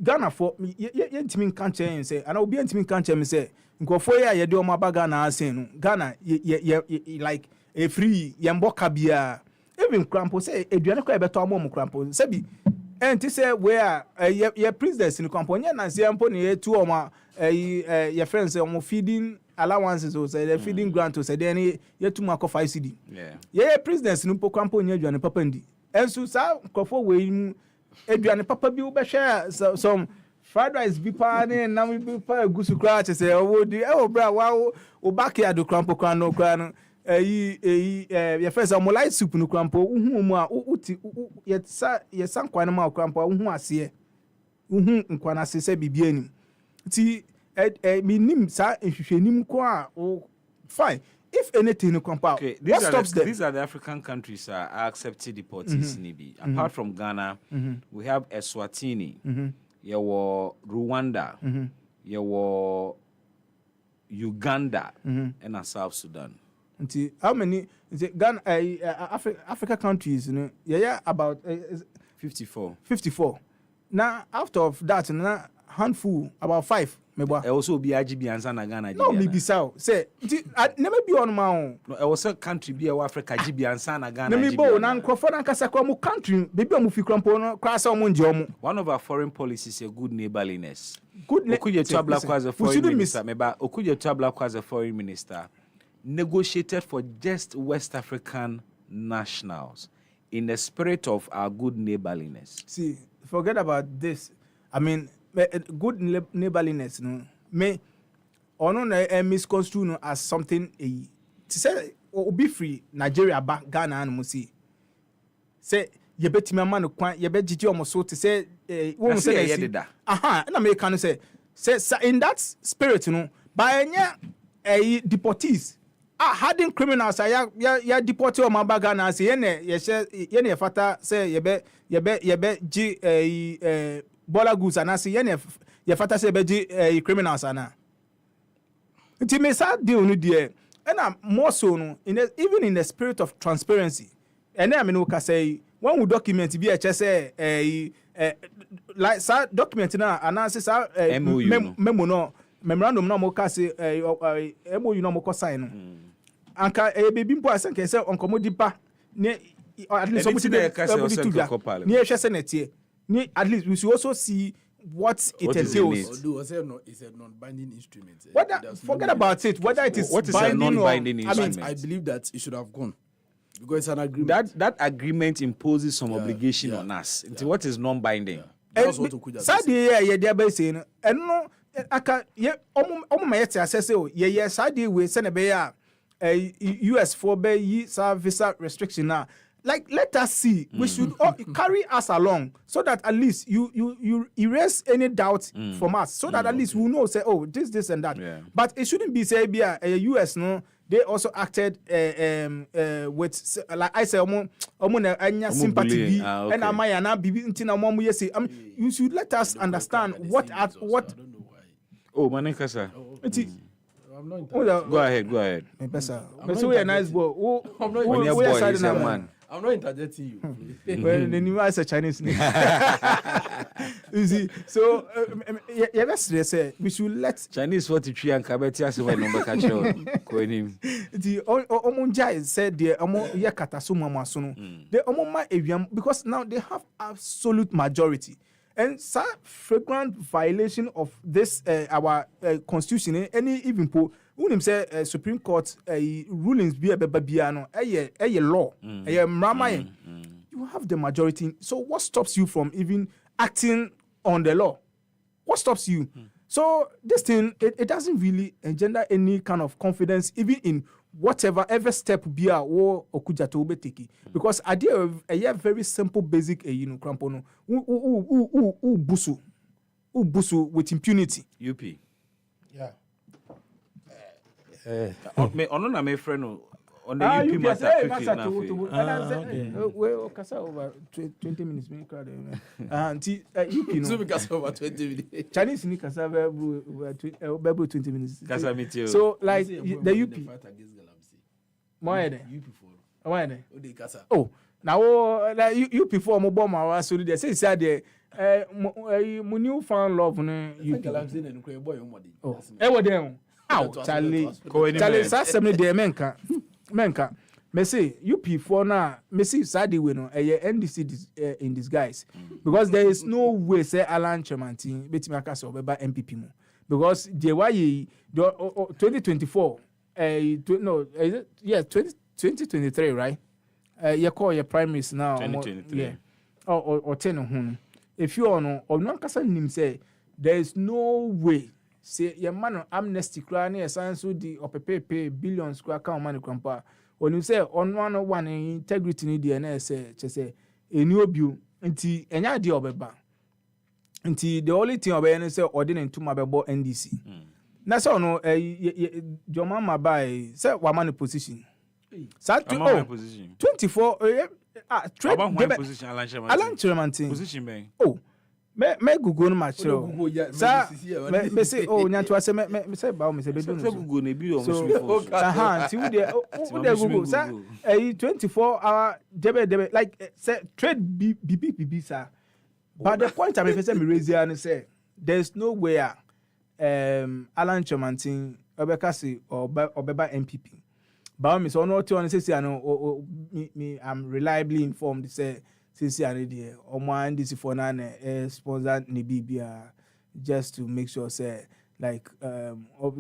Ghana for ye ntimi kan chen say and obi ntimi kan chen me say nkofo ya ye de o ma Ghana asen no Ghana ye like a free ye mboka bia even crampo say eduane kwa beto amom crampo say bi enti say where ye president in crampo nya na say ampo ne ye tu o ma your friends say o feeding allowances or say the feeding grant or say then ye tu ma ko 5 cd ye president no crampo nya eduane papa ndi ensu sa nkofo we eduane papa bi wo be share some fried rice bi pa ne na we bi pa egusu kra che say owo di bra wa o backyard krampo kra no your first light soup no krampo uhu mu a uti ye san kwan ma krampo uhu ase uhu nkwan ase se bibia nim ti minim sa ehwehwenim ko a fine if anything no krampo what stops them? These are the African countries are accepting deportees nibi apart from Ghana we have Eswatini yawo Rwanda yawo Uganda and South Sudan. How many Ghana Africa countries about 54 now out of that handful about 5 also be IGB and Ghana no me bisa say never be on my own no also country be Africa GB and Ghana me bo na nkrofo na nkasa kwa mu country baby mu fi krampo no krasa omo nje omo. One of our foreign policies is a good neighborliness. Okuye Tabla as a foreign minister meba Okuye Tabla as a foreign minister negotiated for just West African nationals in the spirit of our good neighborliness. See, forget about this. I mean, good neighborliness, no, me, or no, misconstrue no as something to say, be free, Nigeria, back Ghana, and Musi. Say, you bet me a man, you bet you almost so to say, won't say that. And I can say, in that spirit, you know, by any deportees. Harding criminals ya deport o ma baga na say ye fata say ye be g bola goods and say ye fata say be g criminals ana nti me sa deal no there and more so no even in the spirit of transparency and I mean we can say when we document be say like sa document na announce sa memo no memorandum no mo ka say MOU no mo ko sign no anka baby mpo asenke say onkomo dipa ne at least somebody to that ne hwe senate ne at least we should also see what it entails. Although it's a non-binding instrument. Forget about it. Whether it is what is binding a non-binding instrument? I believe that it should have gone because it's an agreement. That agreement imposes some obligation on us. What is non-binding? That's what Okuja said. Yeah, they are saying, and no, aka ye my yet assess ye side we send a US for be visa restriction now. Like let us see. We should carry us along so that at least you erase any doubt from us. So that at least we know say this and that. Yeah. But it shouldn't be say a US no. They also acted with like I say sympathy and am bibi ntina omo yesi. You should let us understand what. Oh, Manikasa. Go ahead. So we a nice boy. I'm not interjecting you. Well, the new as a Chinese name. You see, so say we should let Chinese 43 and Kabeti as when number catch the Omonja said the Omo Yakatasu Masuno. The Omoma Aviam because now they have absolute majority. And some flagrant violation of this our constitution any even po when say Supreme Court rulings be babiano a law mrama you have the majority, so what stops you from even acting on the law? What stops you? So this thing it doesn't really engender any kind of confidence even in whatever every step be a war Okuja to take because idea of a very simple basic crampono busu with impunity. UP. Yeah. Me ono me friend on the UP matter quickly now. Well, kasa over 20 minutes me crowd. UP no. So because over 20 minutes. Chinese ni kasa over 20 minutes. Kasa meet you. So like the UP. Oh, now like UP for mo bomb our so they say there mo new fan love no UP. Oh, them. Ow, Charlie, say me there menka. Me say UP for now. Me see side we no NDC in disguise because there is no way say Alan Chemantin betimi aka so be MPP mo because the why 2024 2023 right? You call your primaries now. 2023. Yeah. Or 10 if you are no or no kasa nim say there is no way say your man amnesty cry na san so di opepepe billions cry account money kwampa when you say on one integrity ni dey na say eni obiu nti enya dey obeba nti the only thing obey na say odi na ntuma bebo NDC na say no Joma Mabai say wa man position sa 24 trade position Alan Chairman position ben me Google no match sa me say nyanto say me say ba me say be do no Google na bi o so ti we dey Google sa 24-hour debe like say trade BBB sir but the point I say me raise here and say there's no way Alan Chairman obeka say or obeba MPP but me so no to on say me I'm reliably informed say and there and this for na sponsor ni bibia just to make sure say like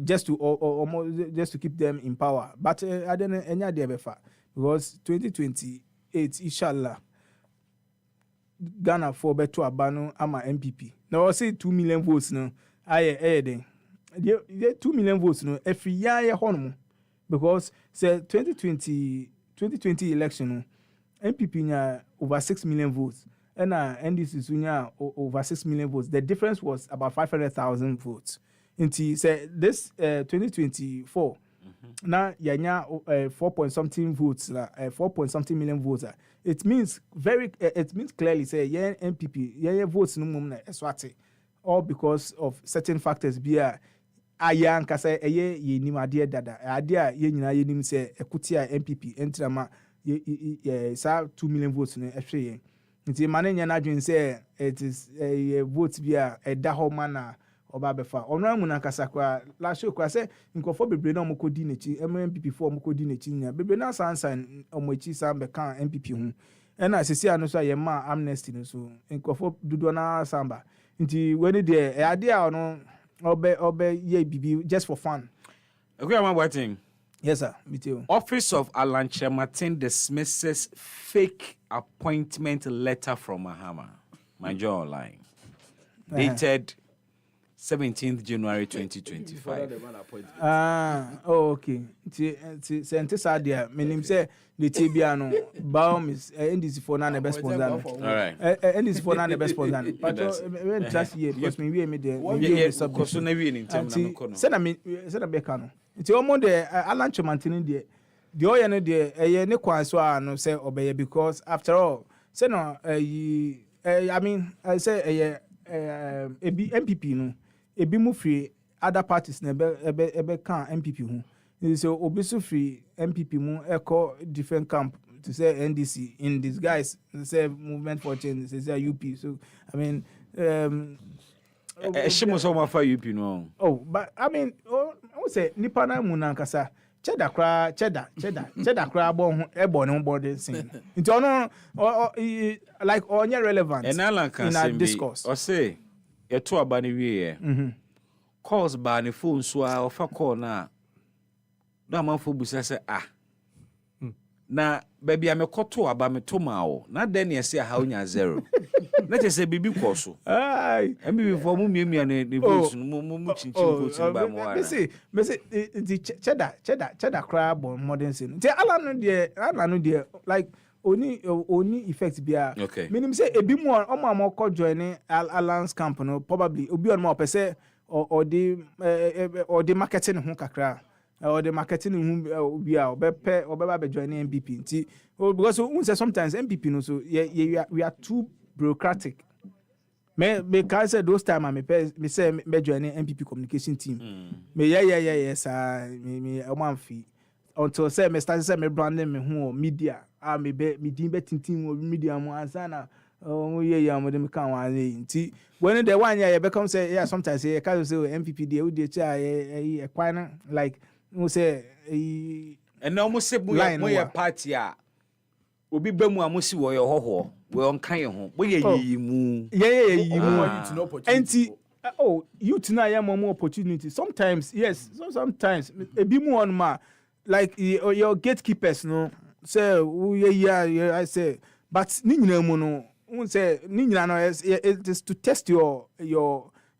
just to keep them in power but I don't enya there befa because 2028 inshallah Ghana for beto abano ama MPP now say 2 million votes no then 2 million votes no every year hono because say 2020 election no MPP nya over 6 million votes and NDC nya over 6 million votes. The difference was about 500,000 votes. Inti say this 2024 now yanya 4.something votes 4.something million votes. It means clearly say yeah MPP yeah votes no mum na eswate all because of certain factors bia ayan kasa ye nim ade dada ade a ye nyina ye nim say ekutia MPP entrama sa 2 million votes no ehwe nti mane nya na dwen say it is a vote bia eda ho mana oba befa ono amu na kasa kwa la show kwa say nkofo bebre na omokodi nechi MPP for omokodi nechi nya bebre na sansan omochi san be kan MPP hu ena sisi anu so ye ma amnesty no so nkofo dudo na samba nti when dey ade a ono obe ye bibi just for fun. Okay, am waiting. Yes, sir. Me too. Office of Alan Chairman dismisses fake appointment letter from Mahama. My jaw online. Dated 17th January 2025. Okay. Sente sadia. Meaning say the Tibiano Baum is NDC for none the best sponsor. All right. NDC for none the best sponsor. But just here because we made the subject. So never in terms of Send a becano. It's almost the Alan Chairman the oil no the ne kwan so no say obey because after all say no I mean I say MPP no ebi mu free other parties na ebe kan MPP hu so obi so free MPP mu echo different camp to say NDC in disguise say movement for change say UP so I mean shimo so ma fa UP no but I mean I say nipa na mu na nkasa cheddar cra bon ebo no body sin nti ono like onye relevant in our discourse or say e to aba ne wie calls ba ne phone so a ofa call na do amanfo busa say na baby amekoto aba me to ma o na den ne say ha onya zero na te say bibi ko so ai embi for mu miamia ne votes mu chinchin votes ba mo ara me say the cheddar cry bon modern sin te ala no de like oni effect bia okay. Meaning say ebi mu o ma ko join Alliance camp no probably obi on ma pese or the marketing ho kakra or the marketing hu bia obeba be join MPP nti because we say sometimes MPP no so we are too bureaucratic. Me can say those time me say me join MPP communication team. Me yes me am fi until say me start say me branding me hu media me din be tintin media mo ansana mo dem kan wan nti when the one year become say yeah sometimes say can say MPP dey we dey cha e kwan like we say and now mo say mo your party a obi ba mu amosi wo yo hoho we on kan ho bo ye yimu enti youth na ya more opportunity sometimes yes sometimes ebi mu on ma like your gatekeepers no say I say but ni nyina mu no say ni nyina no it is to test your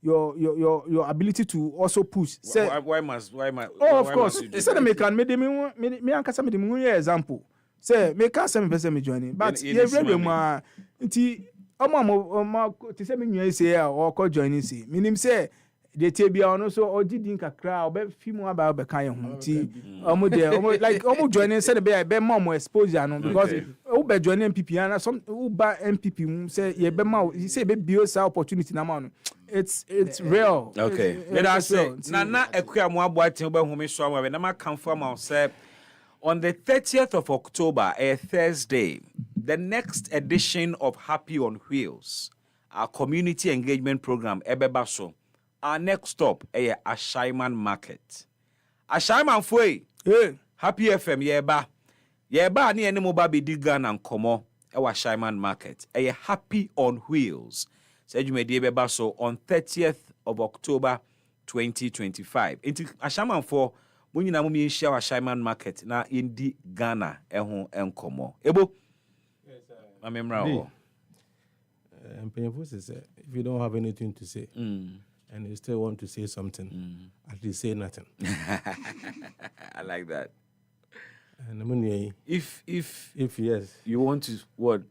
your ability to also push. Say, why must? Oh, of course. Say me can me ankasa me example. Say me can say me person me joining, but you very ma nti omo ti say me nwa say or ko joining say. Minim say the tebia ono so ogidi nkakra obe fimu aba be kan ho nti omo de like omo joining say be more exposure no because who be joining MPP and some who ba MPP say ye be ma say be bio sa opportunity na ma no it's real. Okay, let us say na ekua mo aboaten obe home so am na ma confirm say on the 30th of October, a Thursday, the next edition of Happy on Wheels, our community engagement program, Ebebaso, our next stop, Ashaiman Market. Ashaiman Fwe, Happy FM, Yeba, ni ene moba be digan and komo, Ashaiman Market, Happy on Wheels. Said you may be Ebebaso on 30th of October 2025. Into Ashaiman for when you know me share Ashaiman Market na indi Ghana ehun enkomo. Ebo. Yes, sir. Amemra. If you don't have anything to say and you still want to say something, at least say nothing. I like that. And if yes, you want to what?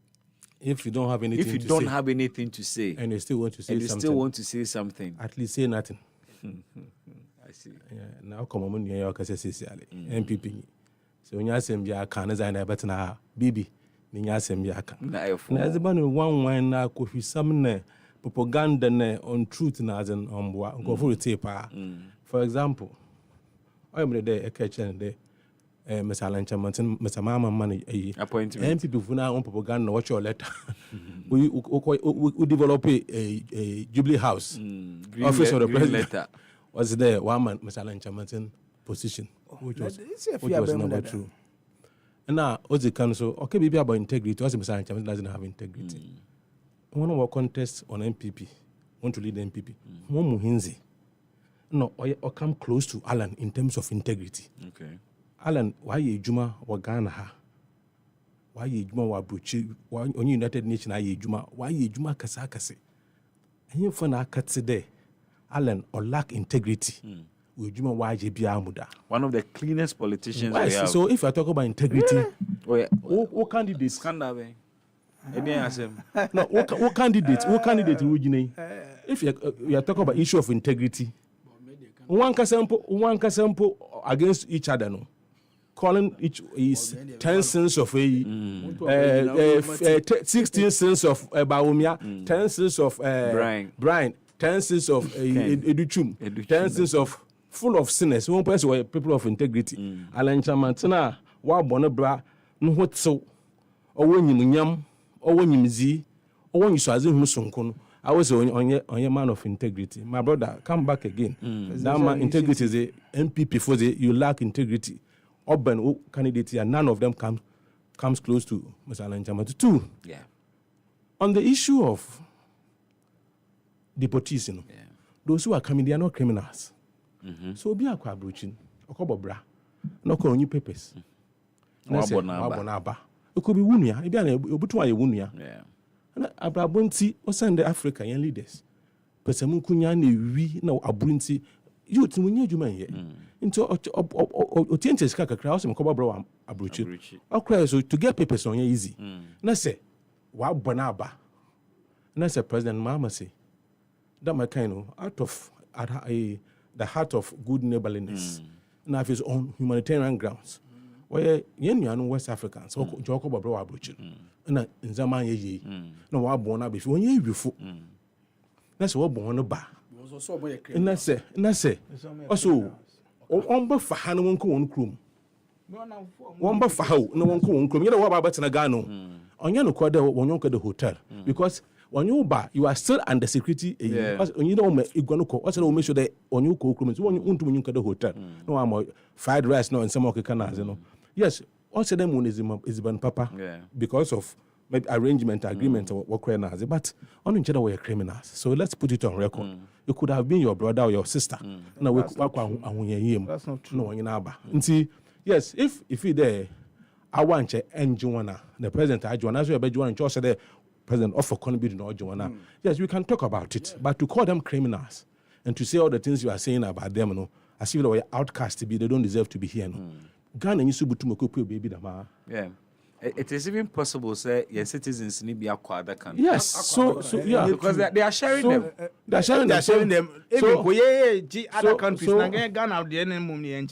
If you don't have anything, if you don't have anything to say, and you still want to say something, still want to say something, at least say nothing. I see. Yeah, now come on, you are MPP. So when you say you can, as I never na Bibi, when you say you can. Na as the one na kofi samne propaganda ne on truth na as an go for tape. For example, I am the kitchen there. Mr. Lanchamanton, Mr. Mama money appointment. MPP for now on propaganda. Watch your letter. We develop a Jubilee House office of the president. Was there one man, Mr. Lanchamanton position, which was number 2. And now, what's the council? Okay, maybe about integrity. Also, Mr. Lanchamanton doesn't have integrity. One of our contests on MPP, want to lead the MPP. One Muhinzi, no, or come close to Alan in terms of integrity. Okay. Alan, why ye Juma or Ghana ha? Why ye Juma wa Bruchi? Why on United Nations ye Juma? Why ye Juma Kasakase? And you find a cat today, Alan, or lack integrity. We Juma why ye be Amuda. One of the cleanest politicians we have. So if I talk about integrity, what candidates can that be? No, what candidate would you if you are talking about issue of integrity, one casampo against each other, no. Calling each is 10 cents of 16 cents of Baumia, 10 cents of Brian, 10 cents of Educhum, 10 cents of full of sinners. One person were people of integrity. Alan Chamantana, Wabonabra, no what so, or when you yam, or when you zi, or when you saw Musunkun. I was on your man of integrity. My brother, come back again. That man integrity is a MPP for you lack integrity. Urban candidate and none of them comes close to Mr. Alan Chamatu. 2. Yeah. On the issue of deportees, those who are coming, they are not criminals. So be a quabruchin, or cobra, no call new papers. It could be Wunia, it be an Obutua Wunia. Yeah. Abrabunti, or send the African leaders. Pesamukunyani, we know Abunti. You to win you may into Otientes Kakra and Cobra Abruchi. Okay, so to get papers on easy. And say, wow, Bonaba. And I said, President Mama say, that my kind out of the heart of good neighborliness. Now, if it's on humanitarian grounds, where Yen West Africans, or Jacob Abruchi, and in Zaman ye, no, I born up before you before. That's what born a bar. And I say, also, one buff for Hannah won't go on crum. One buff for how no one go on crum. You know what about Nagano? On your quarter, when you go to the hotel, because when you buy, you are still under security. You don't make it going to also make sure that when you go crum, when you go to the hotel, no, I'm fried rice, no, and some of the canals, you know. Yes, also them is ban papa because of maybe arrangement, agreement, or what criminals, but on each other we are criminals. So let's put it on record. It could have been your brother or your sister. No, that's not true. No, in Abba. Yes, if you there, I want to end Joanna, the president, I join as well, but Joanna, just there, President offer contribute no Joanna. Yes, we can talk about it, but to call them criminals and to say all the things you are saying about them, no, as if they were outcast to be, they don't deserve to be here. No, Ghana needs to be baby dama. Yeah. It is even possible, say, your citizens need to be other countries. Yes, so yeah, because they are sharing them. They are sharing them. Other countries. Ghana out there,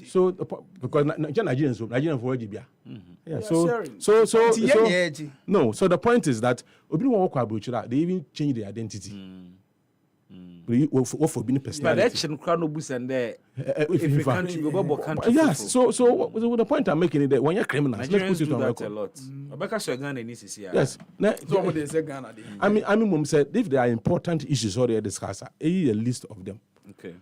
so because Nigerians for Ojibia. Yeah, so no. So the point is that they even change their identity. What for being personality? But action crowd no boost and there. If country go country. Yes. So the point I'm making is that when you're criminals, let's put it on record. A lot. Obeka Ghana needs to see. Yes. Somebody say Ghana. I mean, mom said if there are important issues already discussed, a list of them. Okay.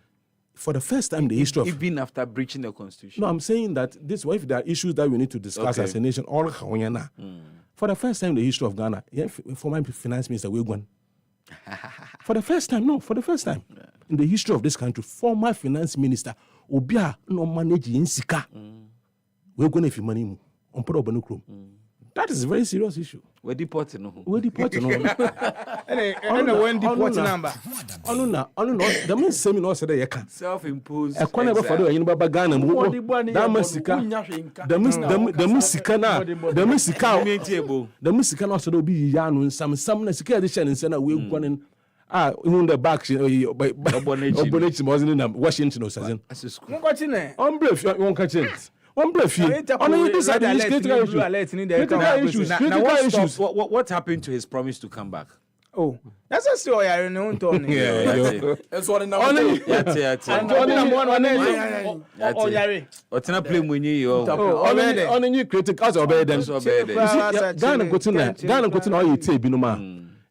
For the first time in the history of even after breaching the constitution. No, I'm saying that this if there are issues that we need to discuss as a nation, all for the first time in the history of Ghana, former finance minister Wegwan. For the first time in the history of this country, former finance minister Obia no manage Sika. We're going to money on Poro. That is a very serious issue. We're deporting. And when deporting number. The means seminar said they can self-imposed. I can't ever follow any Baba Ghana. That Musica, the Musica also be Yan, some security and send away one in the back. Bonnet wasn't in Washington or something. Umbre, if you won't catch it. What happened to his promise to come back? Oh, that's a story I know. That's what I'm play when you on a new critic as obey them. Ghana got to know you take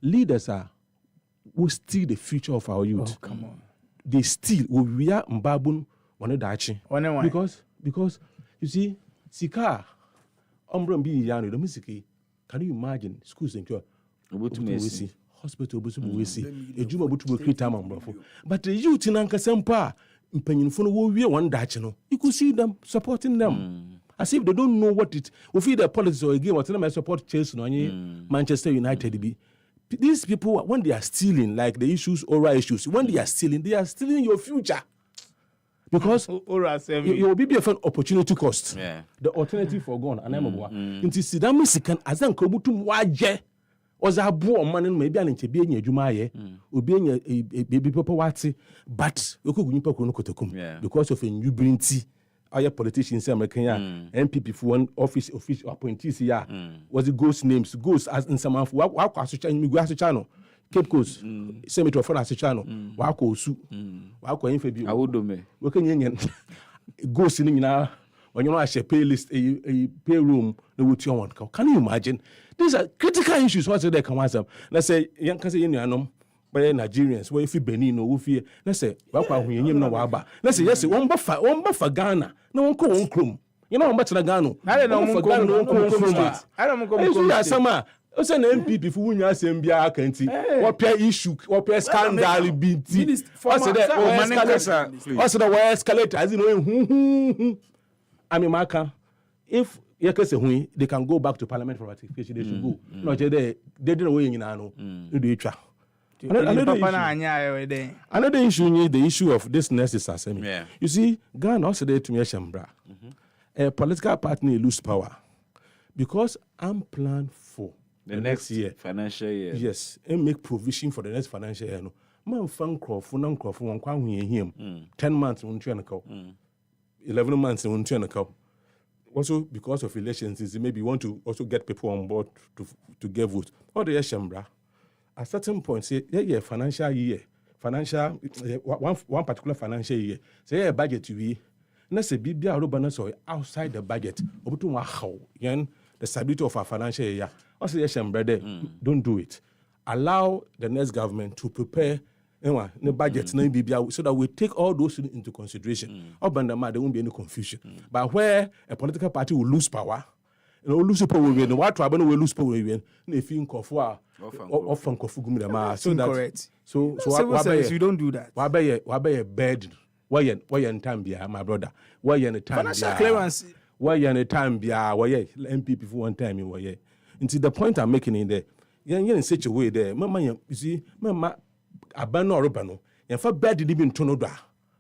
leaders are who steal the future of our youth. Oh, come on. They steal we are mbabun one dachi. Because you see, Sika, Umbrum be Yano, the Musiki. Can you imagine schools in Kyo? Hospital, we see a Juma Butu create time on Brofo. But the youth in Anka Sempa, Penny Phone, we are one Dachino. You could see them supporting them. As if they don't know what it will feed their politics or a game or tell them I support Chelsea, Manchester United. These people, when they are stealing, like the issues, oral issues, when they are stealing your future. Because you will be a opportunity cost. Yeah. The alternative for gone and I'm into Sidam Mexican as an Kobutum Waje was a boy man maybe an interbeing a Jumaye, or being a baby papa watsi, but you could because of a new green tea. Our politicians, American MPP for one official appointees here was the ghost names, ghosts as in some of what channel. Cape Coast, Senator for Channel, Wako Su, Wako Infabi. I would do me. Working union go sitting now when you know I share pay list a pay room, the wood you want. Can you imagine? These are critical issues. What's they can answer? Let's say, young Cassie, by Nigerians, where if you Benin or Wufi, let's say, Wako, you know, Waba. Let's say, yes, one buffer Ghana, no one call Crum. You know, much Ghana. I don't know, I don't know, summer. What's an MPP for when you are saying Bia Kenti? What pair issue, what pair scandal binti? What's the way escalate as you know? I mean, Marka, if you can say they can go back to Parliament for ratification, they should go. No, they didn't win in Ano. Another issue, the issue of this next assembly. You see, Ghana also there to me Shambra. A political party lose power because I'm planned for. The next year, financial year. Yes, and make provision for the next financial year. No, man, fan Crawford, non Crawford, one quite him. 10 months won't turn a cow. 11 months won't turn a cow. Also, because of elections, maybe want to also get people on board to get votes. Or the Shambra, at certain point, say, yeah, financial year, one particular financial year, say, yeah, budget to be. Let's say, be a outside the budget. The stability of our financial year. Also, yes, brother, don't do it. Allow the next government to prepare the budget so that we take all those into consideration. There won't be any confusion. But where a political party will lose power, lose power will win. What trouble will lose power will win. If you often so correct. So you don't do that. Why be a burden? Why in time be my brother? Why in time? Financial clearance. Why in a time be MPP for one time in why. Until the point I'm making in there, in such a way there. Mama, you see, Mama, Abano Rubano, and for bad did even turn over.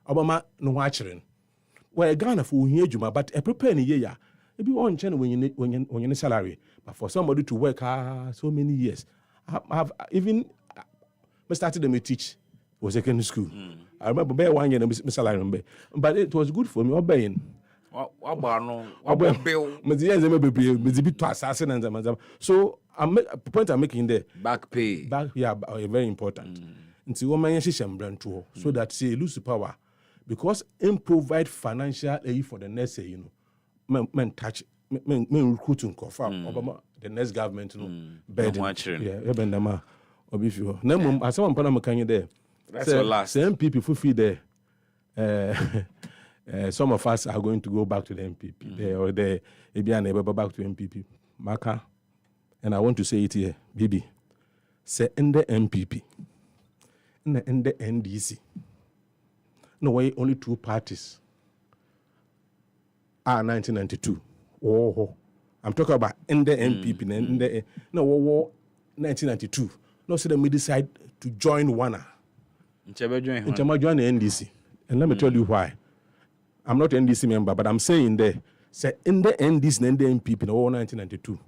Obama no watching. Well, Ghana for here, Juma, but a prepare in a year. It be one channel when you salary, but for somebody to work so many years. I've even started them to teach was secondary school. I remember 1 year and salary, but it was good for me obeying. So the point I'm making there, back pay, very important. Until woman brand too, so that say lose power because provide financial aid for the next year, men touch men recruiting confirm the next government burden. Ebendama obifio. Nemo as someone pana makanye there. That's your last. Same people who feed there. Some of us are going to go back to the MPP. They or they maybe back to MPP. Maka, and I want to say it here, Bibi. Say in the MPP, in the NDC. No way, only 2 parties. 1992. Oh, I'm talking about in the MPP. In the 1992. No, so they decide to join one. Join the NDC. And let me tell you why. I'm not an NDC member, but I'm saying there, say in the NDC and the MPP in 1992.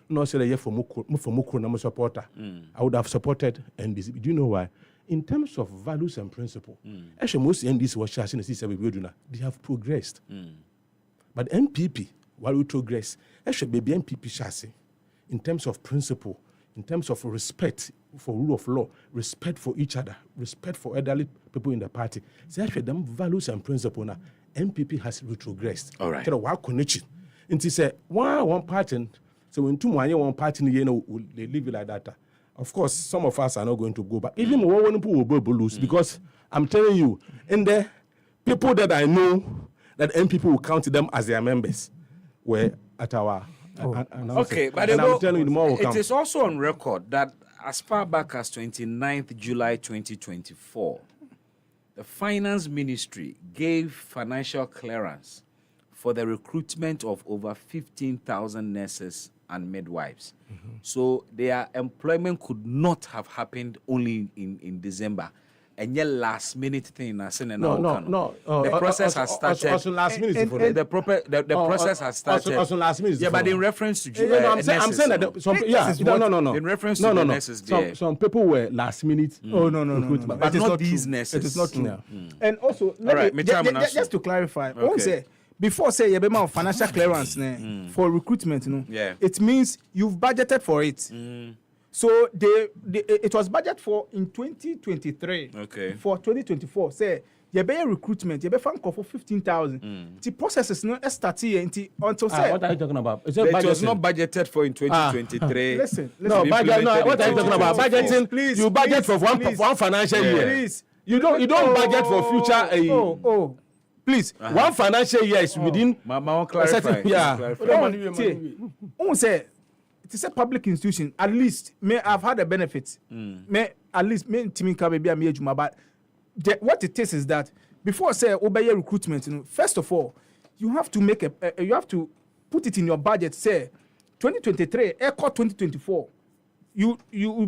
No, say the year for Mukro, I'm a supporter. I would have supported NDC. Do you know why? In terms of values and principle, actually most NDC was chasing the they have progressed. But MPP, while we progress, actually baby MPP chassis in terms of principle, in terms of respect for rule of law, respect for each other, respect for elderly people in the party. So actually them values and principle now, MPP has retrogressed. All right. What connection? And he said, one party, so when 2 one party, they live like that. Of course, some of us are not going to go back. Even one people will lose because I'm telling you, in the people that I know that MPP will count them as their members were at our. Okay, but I'm telling you, more will come. It is also on record that as far back as 29th July 2024, the Finance Ministry gave financial clearance for the recruitment of over 15,000 nurses and midwives. So their employment could not have happened only in December. And yet last minute thing no. The process has started. Also last minute. The process has started. Also last minute. Yeah, but in reference to I'm saying that some no. In reference to the nurses there. Some people were last minute. No. But not these nurses. It is not true. And also, just to clarify, before say you have financial clearance for recruitment, it means you've budgeted for it. So it was budgeted for in 2023. Okay. For 2024, say you be recruitment, you be fan for 15,000. The process is not started until say. What are you talking about? It was not budgeted for in 2023. Listen. No, budget. No, what are you talking about? Budgeting. Please, you budget for one financial year. Please. You don't budget for future. Please. One financial year is within. Mama, clarify. Say. It is a public institution. At least may have had a benefit. May at least may Timika maybe a major. But what it is that before say obey recruitment, first of all, you have to make you have to put it in your budget. Say 2023, echo 2024. You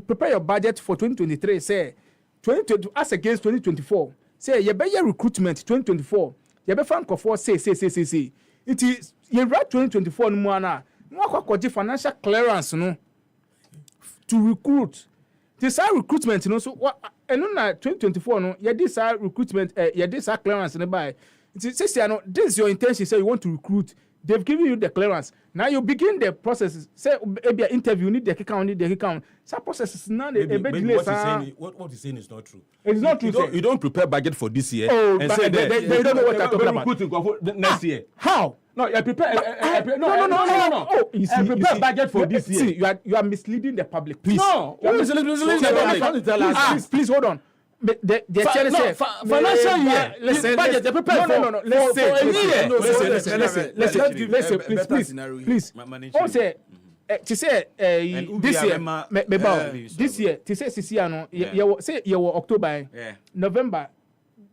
prepare your budget for 2023. Say 2020 as against 2024. Say you buy recruitment 2024. You be fan for say. It is you write 2024 no more. No financial clearance to recruit. This recruitment, so what? And on 2024, no, this recruitment, this clearance by. This is your intention. Say you want to recruit. They've given you the clearance. Now you begin the process. Say maybe an interview, need the account. Some process is not a bit delay. What he's saying is not true. It's not true. You don't prepare budget for this year. And say they don't know what they're talking about. Next year. How? No, you prepare. No. You prepare budget for this year. See, you are misleading the public. Please. No, you're misleading the public. Please hold on. Financial year. Listen, budget. They prepare for a year. Listen, please. All say. To say this year, to say this year, you October, November,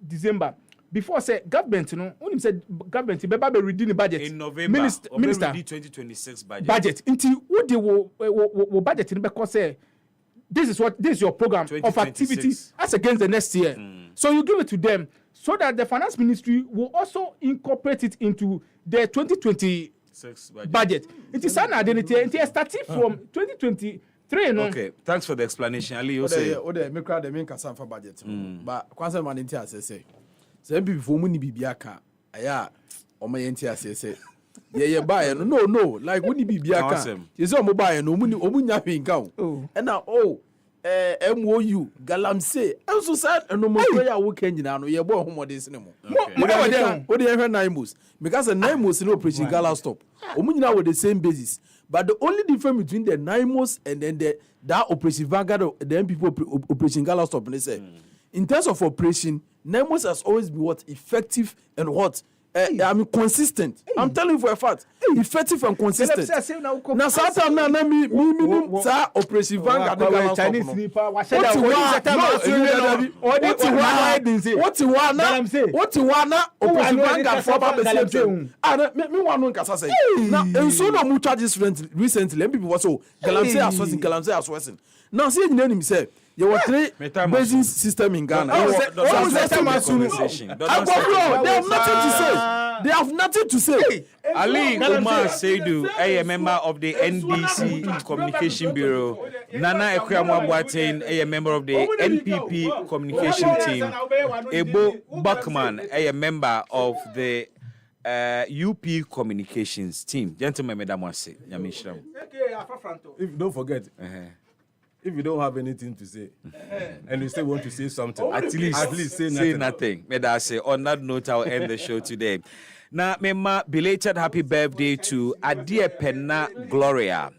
December. Before say government, when said government, be reading the budget in November. Minister 2026 budget. Until what they will budget in because say this is your program of activity as against the next year. So you give it to them so that the finance ministry will also incorporate it into the 2026 budget. It is an identity. It is starting from 2023. No? Okay, thanks for the explanation. Ali, you say. Me crowd the main concern for budget. But concern man into as say. Say before money bibiaka. Aya, o my into as say. Yeah, buy no. Like when you bibiaka. You say o buy no money o munya pinka. And now MOU Galamsey. Also said no more prayer weekend now. No, you boy home this no more. What the ever 9 months? Because the 9 months no operation Gala stop. Omunyina with the same basis. But the only difference between the 9 months and then that operation Vanguard, the people operation Gala stop, they say in terms of operation, 9 months has always been what effective and what I mean consistent. I'm telling you for a fact, effective and consistent. Now sometimes now me sa operation Vanguard Gala stop. What you want operation Vanguard for about the same. And me want no nkasa say. Now and so no mu charges recently people was so Galamsey aswersen. Now see the name say you were 3 basic system in Ghana. They have nothing to say. Ali Umar Seidu, a member of the NDC Communication Bureau. Nana Ekwamwa Boateng, a member of the NPP Communication Team. Ebo Bachman, a member of the UP Communications Team. Gentlemen, Madam Wase, Yamishram. If don't forget. If you don't have anything to say and you still want to say something, at least say nothing. May I say, on that note, I'll end the show today. Now, Mema, belated happy birthday to Adia Penna Gloria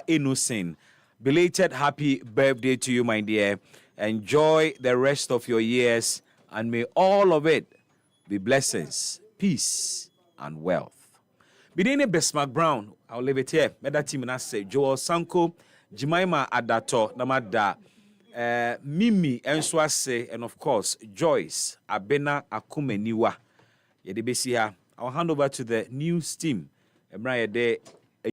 Innocent. Belated happy birthday to you, my dear. Enjoy the rest of your years, and may all of it be blessings, peace, and wealth. Bidene Bismark Brown, I'll leave it here. May that team say Joel Sanko. Jimaima Adato Namada Mimi Enswase, and of course Joyce Abena Akumeniwa. Yedebesi ha. I'll hand over to the news team. Emra Yede